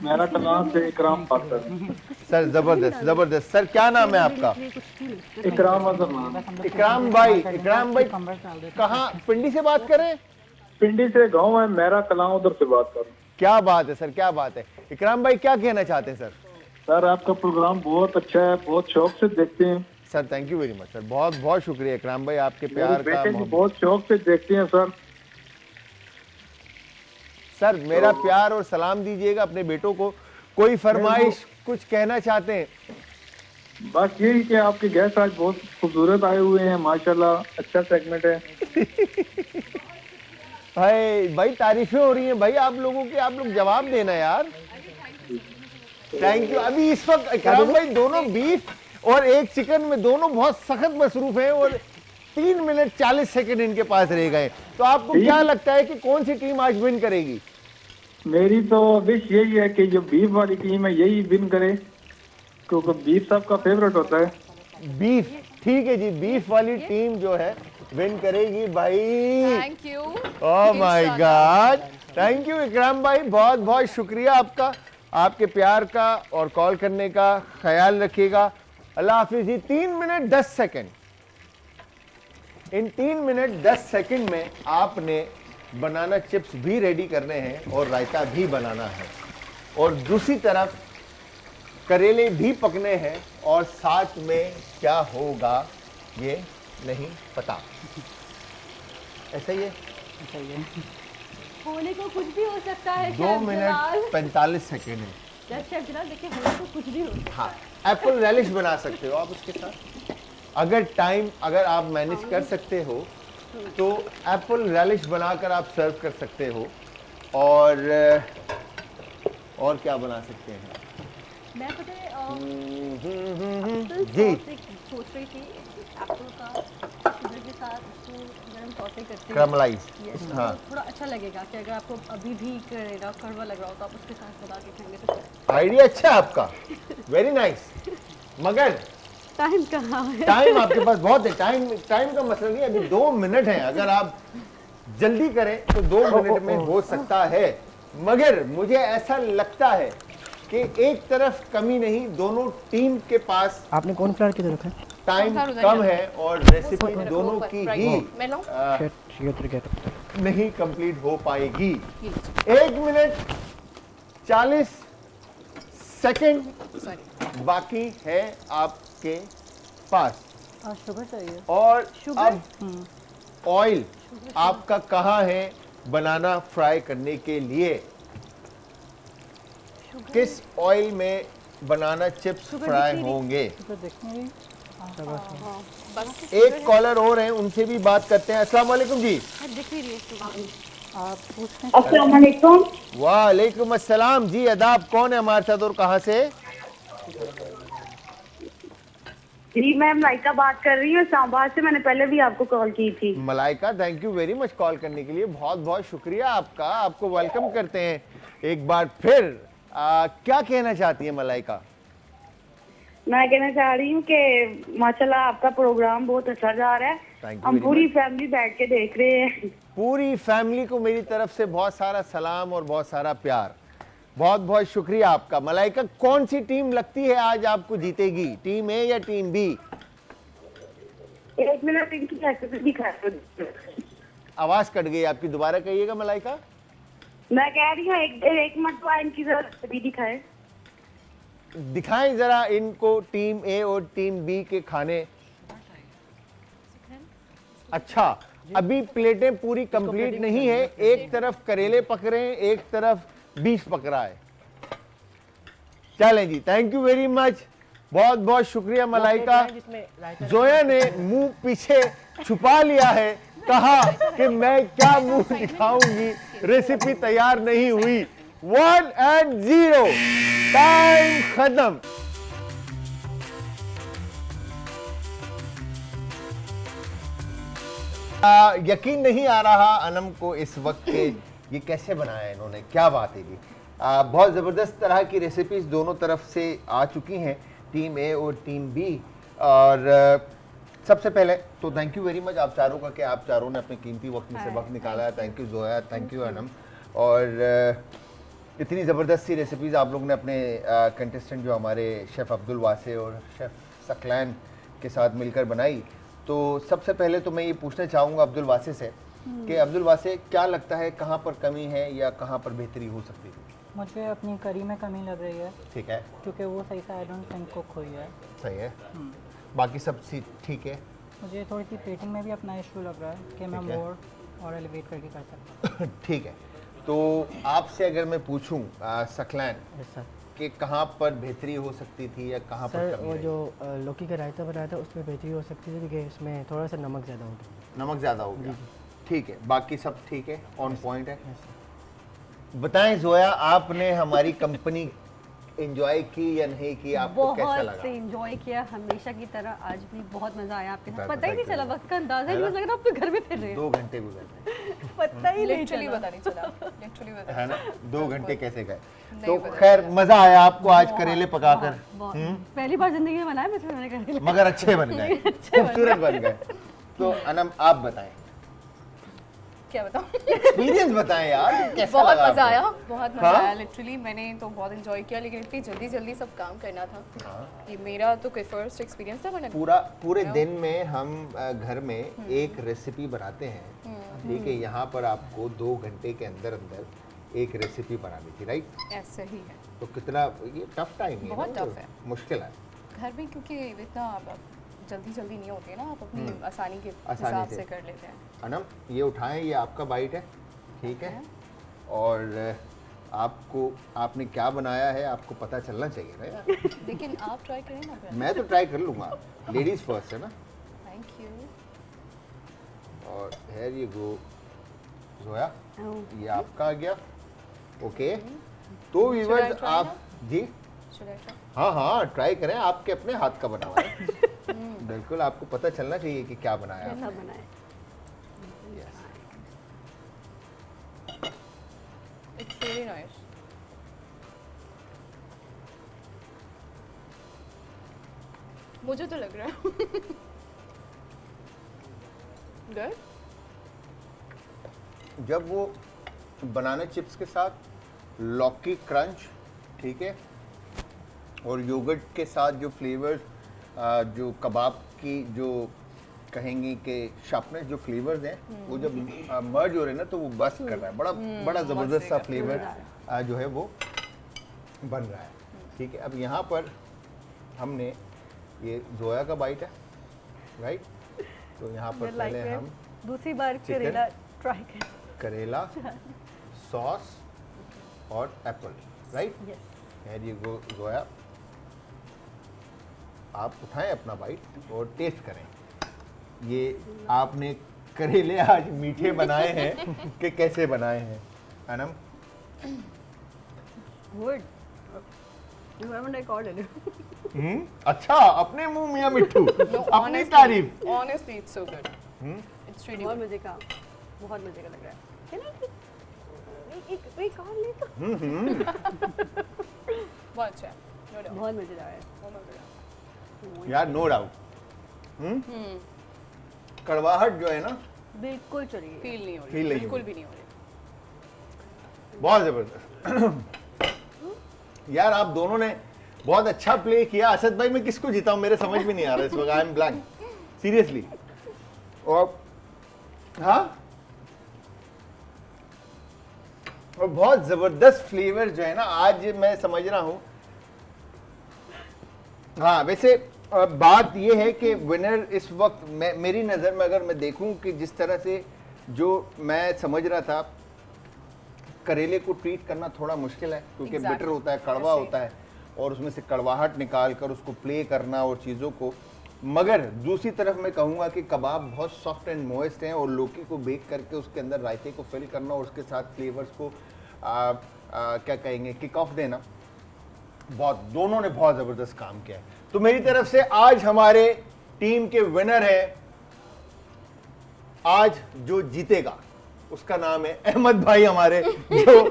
Speaker 9: मेरा कलाम से इकराम बात कर रहा हूं।
Speaker 1: सर जबरदस्त जबरदस्त। सर क्या नाम है आपका?
Speaker 9: इकराम अजहर नाम।
Speaker 1: इकराम भाई कहाँ, पिंडी से बात कर रहे हैं?
Speaker 9: पिंडी से गांव है मेरा कलाम, उधर से बात कर रहा हूँ।
Speaker 1: क्या बात है सर, क्या बात है। इकराम भाई क्या कहना चाहते हैं सर?
Speaker 9: सर आपका प्रोग्राम बहुत अच्छा है, बहुत शौक से देखते हैं
Speaker 1: sir. Thank you very much sir, बहुत बहुत शुक्रिया इकराम भाई, आपके प्यार का
Speaker 9: बेटे भी
Speaker 1: मोहब्बत।
Speaker 9: बहुत शौक से देखते हैं सर।
Speaker 1: सर मेरा प्यार और सलाम दीजिएगा अपने बेटों को। कोई फरमाइश, कुछ कहना चाहते हैं?
Speaker 9: बस यही कि आपके गेस्ट आज बहुत खूबसूरत आए हुए हैं, माशाल्लाह अच्छा सेगमेंट है।
Speaker 1: भाई तारीफें हो रही हैं भाई आप लोगों की, आप लोग जवाब देना यार। Thank you. अभी इस वक्त इकराम भाई दोनों बीफ और एक चिकन में दोनों बहुत सख्त मसरूफ हैं और 3 मिनट 40 सेकंड इनके पास रह गए। तो आपको क्या लगता है कि कौन सी टीम आज विन करेगी?
Speaker 9: मेरी तो विश यही है कि जो बीफ वाली टीम है यही विन करे, क्योंकि बीफ सबका फेवरेट होता है।
Speaker 1: बीफ, ठीक है जी, बीफ वाली टीम जो है विन करेगी भाई।
Speaker 5: Thank you.
Speaker 1: Oh my God, thank you इकराम भाई, बहुत बहुत शुक्रिया आपका, आपके प्यार का और कॉल करने का। ख्याल रखिएगा, अल्लाह हाफिज जी। 3 मिनट 10 सेकंड, इन 3 मिनट 10 सेकंड में आपने बनाना चिप्स भी रेडी करने हैं और रायता भी बनाना है, और दूसरी तरफ करेले भी पकने हैं और साथ में क्या होगा ये नहीं पता। ऐसा ही है।
Speaker 2: सही है।
Speaker 4: होने को कुछ भी हो सकता है
Speaker 1: 2 मिनट 45 सेकेंड है।
Speaker 4: जस्ट शेफ जलाल देखिए होने को कुछ भी हो सकता है।
Speaker 1: हाँ, एप्पल रेलिश बना सकते हो आप उसके साथ, अगर आप मैनेज कर सकते हो तो एप्पल रेलिश बनाकर आप सर्व कर सकते हो। और क्या बना सकते हैं?
Speaker 4: मैं पता है
Speaker 1: जी।
Speaker 4: सोच रही थी एप्पल का शुगर के साथ उसको गरम सौते करते हैं।
Speaker 1: Caramelize,
Speaker 4: Yes,
Speaker 1: हाँ।
Speaker 4: तो थोड़ा अच्छा लगेगा कि अगर आपको अभी भी कड़वा लग रहा हो तो आप उसके साथ बना के खाएंगे तो
Speaker 1: आइडिया अच्छा है आपका, वेरी नाइस। मगर
Speaker 4: टाइम कहाँ है?
Speaker 1: टाइम आपके पास बहुत है। टाइम का मसला नहीं है, अभी 2 मिनट है। अगर आप जल्दी करें तो 2 मिनट में हो सकता है, मगर मुझे ऐसा लगता है कि एक तरफ कमी नहीं, दोनों टीम के पास
Speaker 3: आपने कौन फ्लावर किधर रखा है?
Speaker 1: टाइम
Speaker 5: कौन सा
Speaker 1: कम है और रेसिपी
Speaker 5: ऊपर,
Speaker 1: दोनों
Speaker 5: ऊपर,
Speaker 1: की
Speaker 5: right,
Speaker 1: ही
Speaker 5: मैं लाऊं?
Speaker 1: नहीं कंप्लीट हो पाएगी। 1 मिनट 40 सेकंड
Speaker 5: सॉरी
Speaker 1: बाकी है आपके पास।
Speaker 2: और शुगर चाहिए।
Speaker 1: और
Speaker 4: शुगर?
Speaker 1: अब ऑयल आपका कहाँ है बनाना फ्राई करने के लिए? किस ऑयल में बनाना चिप्स फ्राई होंगे?
Speaker 2: शुगर देखने रही।
Speaker 5: बस
Speaker 1: एक कॉलर और हैं, उनसे भी बात करते हैं। अस्सलाम वालेकुम जी।
Speaker 4: दिख ही रही है शुगर।
Speaker 2: आप पूछते हैं।
Speaker 6: अस्सलाम वालेकुम।
Speaker 1: वालेकुम अस्सलाम जी। अदाब, कौन है हमारे साथ और कहाँ से?
Speaker 6: जी मैं मलाइका बात कर रही हूँ इस्लामाबाद से। मैंने पहले भी आपको कॉल की थी।
Speaker 1: Malaika, thank you very much call करने के लिए। बहुत बहुत शुक्रिया आपका, आपको वेलकम करते हैं एक बार फिर। क्या कहना चाहती है मलाइका?
Speaker 6: मैं कहना चाह रही हूँ कि माशाल्लाह आपका प्रोग्राम बहुत अच्छा जा रहा है।
Speaker 1: Thank you
Speaker 6: हम
Speaker 1: very
Speaker 6: पूरी
Speaker 1: much.
Speaker 6: फैमिली बैठ के देख रहे हैं।
Speaker 1: पूरी फैमिली को मेरी तरफ से बहुत सारा सलाम और बहुत सारा प्यार। बहुत बहुत शुक्रिया आपका। मलाइका, कौन सी टीम लगती है आज आपको जीतेगी, टीम ए या टीम बी?
Speaker 6: 1 मिनट इनकी रेसिपी दिखा दो।
Speaker 1: आवाज कट गई आपकी, दोबारा कहिएगा मलाइका।
Speaker 6: मैं कह रही हूँ एक मिनट इनकी रेसिपी दिखाए।
Speaker 1: दिखाएं जरा इनको टीम ए और टीम बी के खाने। अच्छा, अभी प्लेटें पूरी कंप्लीट नहीं है। एक तरफ करेले पक रहे हैं, एक तरफ बीफ पक रहा है। चलें जी, थैंक यू वेरी मच, बहुत बहुत शुक्रिया मलाइका। जोया ने मुंह पीछे छुपा लिया है, कहा कि मैं क्या मुंह दिखाऊंगी, रेसिपी तैयार नहीं हुई। 1-0, टाइम खत्म। यकीन नहीं आ रहा अनम को इस वक्त के ये कैसे बनाया इन्होंने, क्या बात है जी। बहुत ज़बरदस्त तरह की रेसिपीज दोनों तरफ से आ चुकी हैं, टीम ए और टीम बी। और सबसे पहले तो थैंक यू वेरी मच आप चारों का कि आप चारों ने अपने कीमती वक्त में से वक्त निकाला है। Thank you Zoya, thank you Anam. और इतनी ज़बरदस्त सी रेसिपीज़ आप लोग ने अपने कंटेस्टेंट जो हमारे शेफ़ अब्दुल वासे और शेफ़ सकलैन के साथ मिलकर बनाई। तो सबसे पहले तो मैं ये पूछना चाहूँगा अब्दुल वासे से कि अब्दुल वासे, क्या लगता है कहाँ पर कमी है या कहाँ पर बेहतरी हो सकती है?
Speaker 2: मुझे अपनी करी में कमी लग रही है,
Speaker 1: ठीक है,
Speaker 2: क्योंकि वो सही से आई डोंट थिंक कुक हुई है।
Speaker 1: सही है, बाकी सब ठीक है।
Speaker 2: मुझे थोड़ी सी प्लेटिंग में भी अपना इशू लग रहा है कि मैं
Speaker 1: ठीक है।
Speaker 2: मोर और एलिवेट करके कर सकता हूँ।
Speaker 1: ठीक है, तो आपसे अगर मैं पूछूं सकलैन
Speaker 3: सर
Speaker 1: कि कहाँ पर बेहतरी हो सकती थी या कहाँ पर
Speaker 3: सर
Speaker 1: कमी
Speaker 3: वो
Speaker 1: रही?
Speaker 3: जो लौकी का रायता बनाया था उसमें बेहतरी हो सकती थी क्योंकि इसमें थोड़ा सा नमक ज़्यादा हो गया।
Speaker 1: नमक ज़्यादा हो गया, ठीक है, बाकी सब ठीक है, ऑन पॉइंट है। बताएं जोया, आपने हमारी कंपनी एंजॉय की या नहीं की, आपको कैसा
Speaker 4: बहुत
Speaker 1: लगा?
Speaker 4: एंजॉय किया हमेशा की तरह, आज भी बहुत मजा आया आपके साथ।
Speaker 1: पता
Speaker 4: पता ही नहीं
Speaker 1: चला।
Speaker 4: चला, वक्त का अंदाजा ही नहीं लग रहा, आप तो घर में फिर रहे हैं।
Speaker 1: 2 घंटे गुजर गए,
Speaker 4: पता ही नहीं
Speaker 5: लिटरली
Speaker 4: चला।
Speaker 5: पता नहीं चला, लिटरली पता
Speaker 1: है ना, 2 घंटे कैसे गए?
Speaker 5: नहीं
Speaker 1: तो
Speaker 5: पता
Speaker 1: खैर मज़ा आया आपको आज करेले पकाकर,
Speaker 4: बहुत पहली बार जिंदगी में बनाया मैंने करेले।
Speaker 1: मगर अच्छे बन गए, खूबसूरत बन गए। तो अनम आप बताएं,
Speaker 5: क्या बताऊं।
Speaker 1: एक्सपीरियंस बताएं यार, कैसा
Speaker 5: बहुत
Speaker 1: लगा
Speaker 5: मजा
Speaker 1: आपको?
Speaker 5: आया, बहुत मजा
Speaker 1: हाँ?
Speaker 5: आया लिटरली। मैंने तो बहुत एंजॉय किया, लेकिन इतनी जल्दी जल्दी सब काम करना था कि मेरा तो कोई फर्स्ट एक्सपीरियंस था। मैंने
Speaker 1: पूरे दिन में हम घर में एक रेसिपी बनाते हैं, ठीक है, यहाँ पर आपको 2 घंटे के अंदर अंदर एक रेसिपी बनानी थी, राइट?
Speaker 5: ऐसा ही है।
Speaker 1: तो कितना ये टफ टाइम है,
Speaker 5: बहुत
Speaker 1: ना?
Speaker 5: tough है।
Speaker 1: मुश्किल है।
Speaker 5: घर में क्योंकि इतना जल्दी जल्दी नहीं होते ना, आप अपनी आसानी के
Speaker 1: आसानी
Speaker 5: हिसाब
Speaker 1: से।
Speaker 5: से कर लेते हैं।
Speaker 1: अनम ये उठाएं, ये आपका बाइट है, ठीक है। और आपको आपने क्या बनाया है आपको पता चलना चाहिए ना यार।
Speaker 5: लेकिन आप ट्राई करें ना फिर।
Speaker 1: मैं तो ट्राई कर लूँगा, लेडीज़ फर्स्ट है ना।
Speaker 5: Thank you.
Speaker 1: और हेयर ये गो जोया, ये आपका आ गया, ओके। तो
Speaker 5: Should I
Speaker 1: व्यूअर्स
Speaker 5: try
Speaker 1: आप
Speaker 5: now?
Speaker 1: जी
Speaker 5: Should I try?
Speaker 1: हाँ हाँ ट्राई करें, आपके अपने हाथ का बना हुआ है। बिल्कुल आपको पता चलना चाहिए कि क्या बनाया है
Speaker 4: कैसा
Speaker 1: आपने।
Speaker 4: बनाए?
Speaker 1: Yes.
Speaker 5: It's really nice. मुझे तो लग रहा है गुड।
Speaker 1: जब वो बनाना चिप्स के साथ लौकी क्रंच, ठीक है, और योगर्ट के साथ जो फ्लेवर्स, जो कबाब की जो कहेंगे कि शार्पनेस, जो फ्लेवर्स हैं वो जब मर्ज हो रहे हैं ना, तो वो बस कर रहा है, बड़ा बड़ा ज़बरदस्त सा फ्लेवर जो है वो बन रहा है, ठीक है। अब यहाँ पर हमने ये जोया का बाइट है, राइट। तो यहाँ पर पहले हम
Speaker 4: दूसरी बार
Speaker 1: चिकन,
Speaker 4: करेला ट्राई करें।
Speaker 1: करेला, सॉस और एप्पल, राइट।
Speaker 4: यस।
Speaker 1: एंड ये गो जोया, आप उठाएं अपना बाइट और टेस्ट करें। ये आपने करेले आज मीठे बनाए हैं कि कैसे बनाए हैं Anam?
Speaker 4: Good. You haven't recorded.
Speaker 1: अच्छा, अपने मुंह मियां मिट्ठू,
Speaker 5: No,
Speaker 1: अपनी तारीफ।
Speaker 5: honestly it's so good. It's really
Speaker 4: बहुत
Speaker 5: good.
Speaker 4: मजे का, बहुत मजे का लग रहा है। Can I एक और ले तो?
Speaker 5: बहुत अच्छा है, no doubt.
Speaker 4: बहुत मजेदार है।
Speaker 5: बहुत मजेदार।
Speaker 1: यार नो डाउट, कड़वाहट जो है ना
Speaker 4: बिल्कुल चलिए।
Speaker 5: फील नहीं हो रही,
Speaker 1: Feel नहीं हो
Speaker 5: बिल्कुल
Speaker 1: रही।
Speaker 5: भी नहीं हो रही।
Speaker 1: बहुत जबरदस्त। यार आप दोनों ने बहुत अच्छा प्ले किया। असद भाई मैं किसको जीता हूँ मेरे समझ में नहीं आ रहा इस वक्त, आई एम ब्लैंक सीरियसली। और हाँ, और बहुत जबरदस्त फ्लेवर जो है ना आज मैं समझ रहा हूँ। हाँ वैसे बात ये है कि विनर इस वक्त मेरी नज़र में अगर मैं देखूं कि जिस तरह से जो मैं समझ रहा था, करेले को ट्रीट करना थोड़ा मुश्किल है क्योंकि
Speaker 5: Exactly.
Speaker 1: बिटर होता है, कड़वा
Speaker 5: ऐसे।
Speaker 1: होता है, और उसमें से कड़वाहट निकाल कर उसको प्ले करना और चीज़ों को। मगर दूसरी तरफ मैं कहूँगा कि कबाब बहुत सॉफ्ट एंड मोइस्ट हैं, और लौकी को बेक करके उसके अंदर रायते को फिल करना और उसके साथ फ्लेवर्स को क्या कहेंगे किक ऑफ देना, बहुत दोनों ने बहुत ज़बरदस्त काम किया है। तो मेरी तरफ से आज हमारे टीम के विनर है, आज जो जीतेगा उसका नाम है अहमद भाई, हमारे जो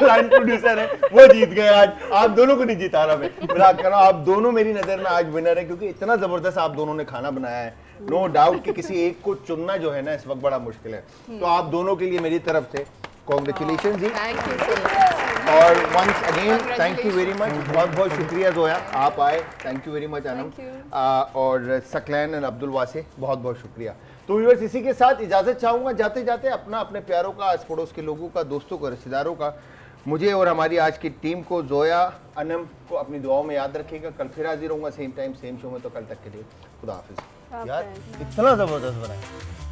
Speaker 1: लाइन प्रोड्यूसर है वो जीत गए आज। आप दोनों को नहीं जिता रहा मैं, मजाक कर रहा हूं, आप दोनों मेरी नज़र में आज विनर है क्योंकि इतना ज़बरदस्त आप दोनों ने खाना बनाया है। नो डाउट कि किसी एक को चुनना जो है ना इस वक्त बड़ा मुश्किल है। तो आप दोनों के लिए मेरी तरफ से congratulation ji,
Speaker 5: thank you so much.
Speaker 1: और once again thank you very much, बहुत बहुत शुक्रिया जोया आप आए, thank you very much Anam,
Speaker 5: Thank you.
Speaker 1: और सकलैन एंड अब्दुल वासे बहुत बहुत शुक्रिया। तो व्यूअर्स इसी के साथ इजाज़त चाहूँगा, जाते जाते अपना अपने प्यारों का, आस पड़ोस के लोगों का, दोस्तों का, रिश्तेदारों का, मुझे और हमारी आज की टीम को, जोया अनम को अपनी दुआओं में याद रखिएगा। कल फिर हाजिर होऊंगा सेम टाइम सेम शो में, तो कल तक के लिए खुदा हाफिज़। यार इतना ज़बरदस्त बना है।